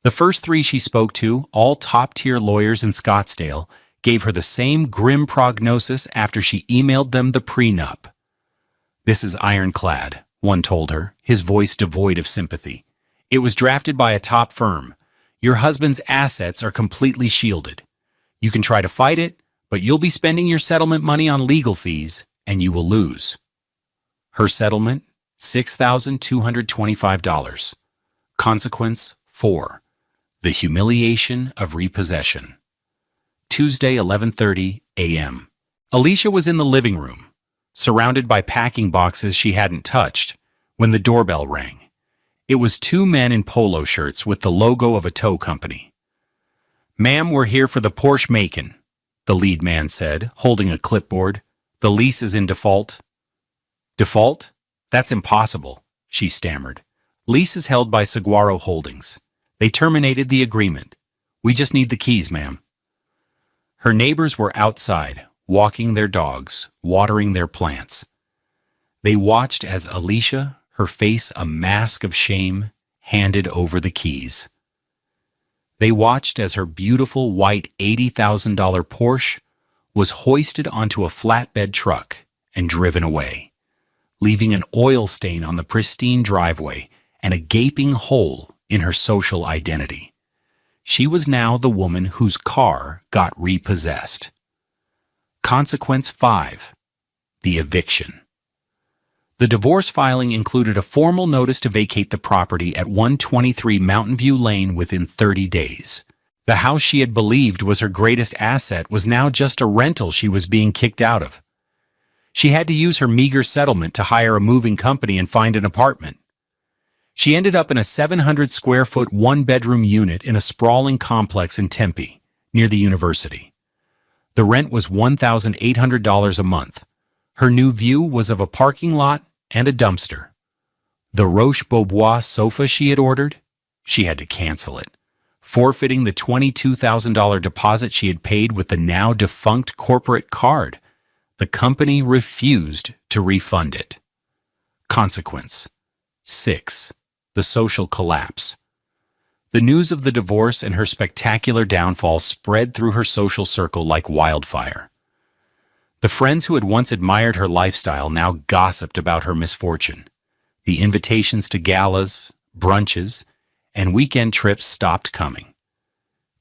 The first three she spoke to, all top-tier lawyers in Scottsdale, gave her the same grim prognosis after she emailed them the prenup. "This is ironclad," one told her, his voice devoid of sympathy. "It was drafted by a top firm. Your husband's assets are completely shielded. You can try to fight it, but you'll be spending your settlement money on legal fees, and you will lose." Her settlement, $6,225. Consequence 4. The humiliation of repossession. Tuesday, 11:30 a.m. Alicia was in the living room, surrounded by packing boxes she hadn't touched, when the doorbell rang. It was two men in polo shirts with the logo of a tow company. "Ma'am, we're here for the Porsche Macan," the lead man said, holding a clipboard. "The lease is in default." "Default? That's impossible," she stammered. "Lease is held by Saguaro Holdings. They terminated the agreement. We just need the keys, ma'am." Her neighbors were outside, walking their dogs, watering their plants. They watched as Alicia, her face a mask of shame, handed over the keys. They watched as her beautiful white $80,000 Porsche was hoisted onto a flatbed truck and driven away, leaving an oil stain on the pristine driveway and a gaping hole in her social identity. She was now the woman whose car got repossessed. Consequence 5. The eviction. The divorce filing included a formal notice to vacate the property at 123 Mountain View Lane within 30 days. The house she had believed was her greatest asset was now just a rental she was being kicked out of. She had to use her meager settlement to hire a moving company and find an apartment. She ended up in a 700-square-foot one-bedroom unit in a sprawling complex in Tempe, near the university. The rent was $1,800 a month. Her new view was of a parking lot and a dumpster. The Roche-Beaubois sofa she had ordered? She had to cancel it, forfeiting the $22,000 deposit she had paid with the now-defunct corporate card. The company refused to refund it. Consequence 6. The social collapse. The news of the divorce and her spectacular downfall spread through her social circle like wildfire. The friends who had once admired her lifestyle now gossiped about her misfortune. The invitations to galas, brunches, and weekend trips stopped coming.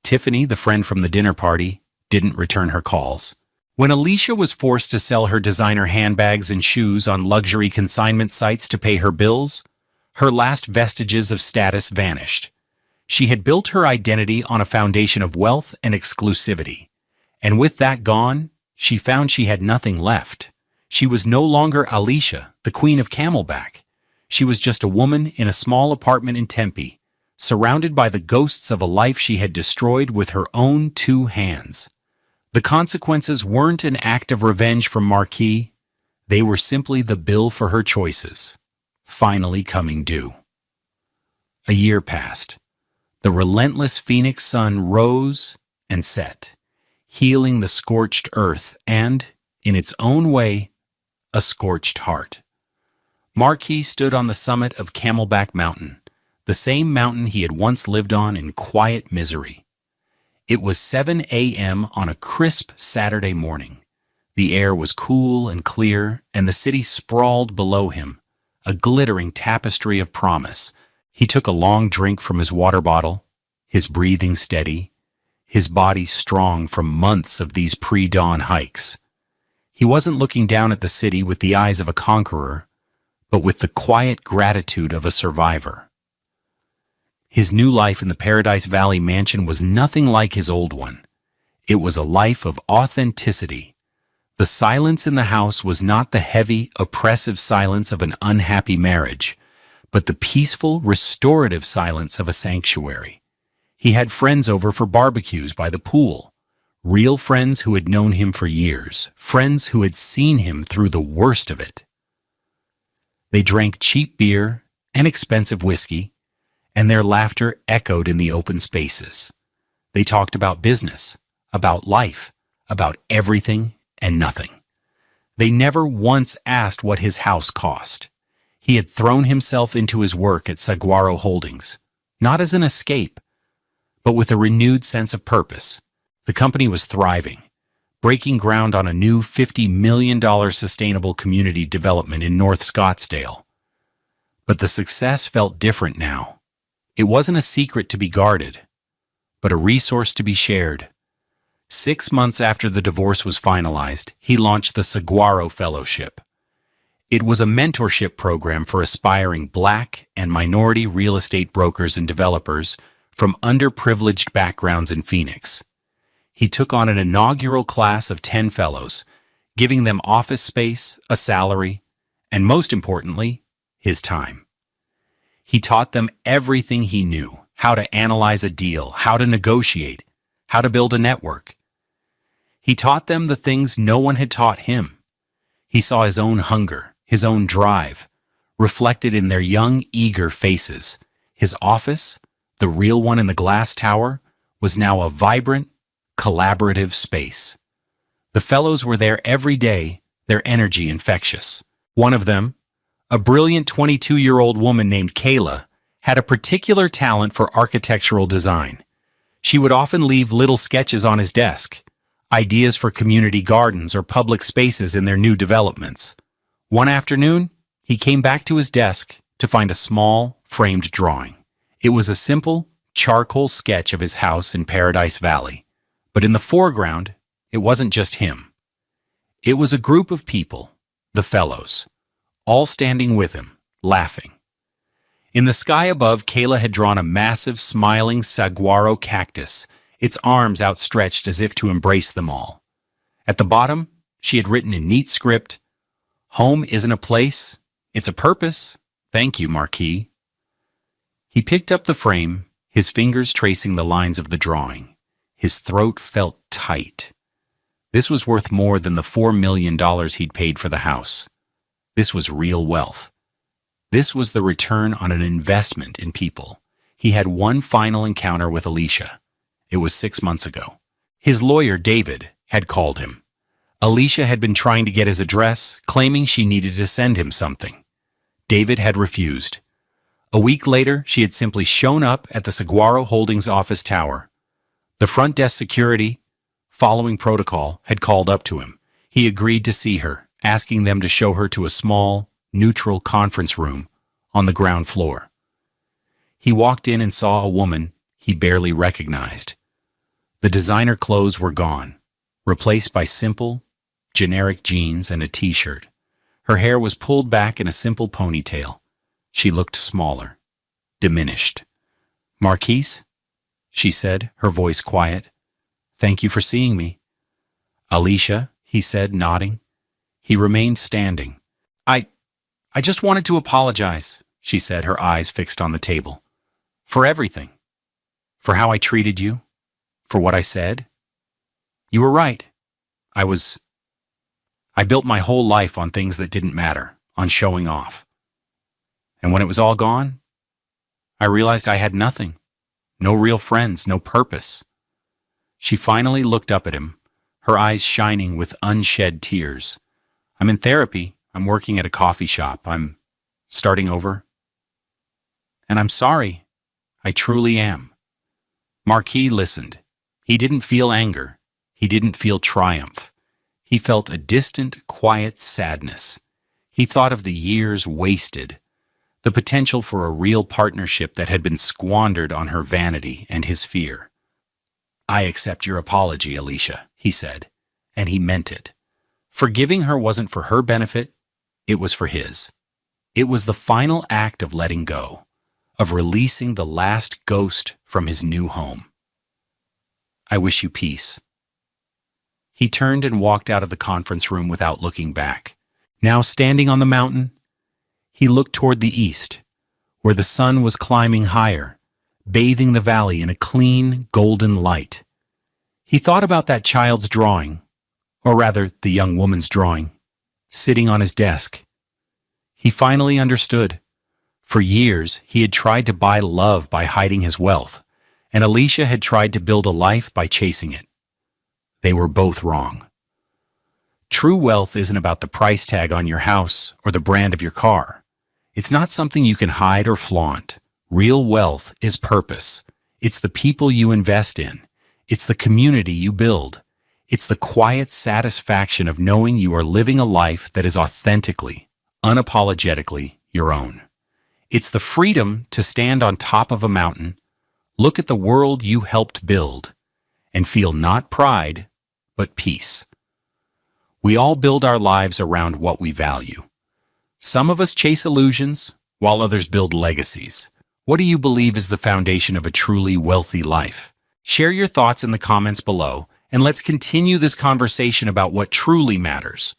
Tiffany, the friend from the dinner party, didn't return her calls. When Alicia was forced to sell her designer handbags and shoes on luxury consignment sites to pay her bills, her last vestiges of status vanished. She had built her identity on a foundation of wealth and exclusivity, and with that gone, she found she had nothing left. She was no longer Alicia, the Queen of Camelback. She was just a woman in a small apartment in Tempe, surrounded by the ghosts of a life she had destroyed with her own two hands. The consequences weren't an act of revenge from Marquis. They were simply the bill for her choices, finally coming due. A year passed. The relentless phoenix sun rose and set, healing the scorched earth and, in its own way, a scorched heart. Marquis stood on the summit of Camelback Mountain, the same mountain he had once lived on in quiet misery. It was 7 a.m. on a crisp Saturday morning. The air was cool and clear, and the city sprawled below him, a glittering tapestry of promise. He took a long drink from his water bottle, his breathing steady, his body strong from months of these pre-dawn hikes. He wasn't looking down at the city with the eyes of a conqueror, but with the quiet gratitude of a survivor. His new life in the Paradise Valley mansion was nothing like his old one. It was a life of authenticity. The silence in the house was not the heavy, oppressive silence of an unhappy marriage, but the peaceful, restorative silence of a sanctuary. He had friends over for barbecues by the pool, real friends who had known him for years, friends who had seen him through the worst of it. They drank cheap beer and expensive whiskey, and their laughter echoed in the open spaces. They talked about business, about life, about everything and nothing. They never once asked what his house cost. He had thrown himself into his work at Saguaro Holdings, not as an escape, but with a renewed sense of purpose. The company was thriving, breaking ground on a new $50 million sustainable community development in North Scottsdale. But the success felt different now. It wasn't a secret to be guarded, but a resource to be shared. 6 months after the divorce was finalized, he launched the Saguaro Fellowship. It was a mentorship program for aspiring Black and minority real estate brokers and developers from underprivileged backgrounds in Phoenix. He took on an inaugural class of 10 fellows, giving them office space, a salary, and most importantly, his time. He taught them everything he knew: how to analyze a deal, how to negotiate, how to build a network. He taught them the things no one had taught him. He saw his own hunger, his own drive, reflected in their young, eager faces. His office, the real one in the glass tower, was now a vibrant, collaborative space. The fellows were there every day, their energy infectious. One of them, a brilliant 22-year-old woman named Kayla, had a particular talent for architectural design. She would often leave little sketches on his desk, ideas for community gardens or public spaces in their new developments. One afternoon, he came back to his desk to find a small, framed drawing. It was a simple, charcoal sketch of his house in Paradise Valley. But in the foreground, it wasn't just him. It was a group of people, the fellows, all standing with him, laughing. In the sky above, Kayla had drawn a massive, smiling saguaro cactus, its arms outstretched as if to embrace them all. At the bottom, she had written in neat script, "Home isn't a place, it's a purpose. Thank you, Marquis." He picked up the frame, his fingers tracing the lines of the drawing. His throat felt tight. This was worth more than the $4 million he'd paid for the house. This was real wealth. This was the return on an investment in people. He had one final encounter with Alicia. It was 6 months ago. His lawyer, David, had called him. Alicia had been trying to get his address, claiming she needed to send him something. David had refused. A week later, she had simply shown up at the Saguaro Holdings office tower. The front desk security, following protocol, had called up to him. He agreed to see her, asking them to show her to a small, neutral conference room on the ground floor. He walked in and saw a woman he barely recognized. The designer clothes were gone, replaced by simple, generic jeans and a t-shirt. Her hair was pulled back in a simple ponytail. She looked smaller, diminished. "Marquise?" she said, her voice quiet. "Thank you for seeing me." "Alicia," he said, nodding. He remained standing. I just wanted to apologize," she said, her eyes fixed on the table. "For everything. For how I treated you. For what I said. You were right. I built my whole life on things that didn't matter, on showing off. And when it was all gone, I realized I had nothing. No real friends, no purpose." She finally looked up at him, her eyes shining with unshed tears. "I'm in therapy. I'm working at a coffee shop. I'm starting over. And I'm sorry. I truly am." Marquis listened. He didn't feel anger. He didn't feel triumph. He felt a distant, quiet sadness. He thought of the years wasted, the potential for a real partnership that had been squandered on her vanity and his fear. "I accept your apology, Alicia," he said, and he meant it. Forgiving her wasn't for her benefit, it was for his. It was the final act of letting go, of releasing the last ghost from his new home. "I wish you peace." He turned and walked out of the conference room without looking back. Now standing on the mountain, he looked toward the east, where the sun was climbing higher, bathing the valley in a clean, golden light. He thought about that child's drawing, or rather the young woman's drawing, sitting on his desk. He finally understood. For years, he had tried to buy love by hiding his wealth, and Alicia had tried to build a life by chasing it. They were both wrong. True wealth isn't about the price tag on your house or the brand of your car. It's not something you can hide or flaunt. Real wealth is purpose. It's the people you invest in. It's the community you build. It's the quiet satisfaction of knowing you are living a life that is authentically, unapologetically your own. It's the freedom to stand on top of a mountain, look at the world you helped build, and feel not pride, but peace. We all build our lives around what we value. Some of us chase illusions, while others build legacies. What do you believe is the foundation of a truly wealthy life? Share your thoughts in the comments below, and let's continue this conversation about what truly matters.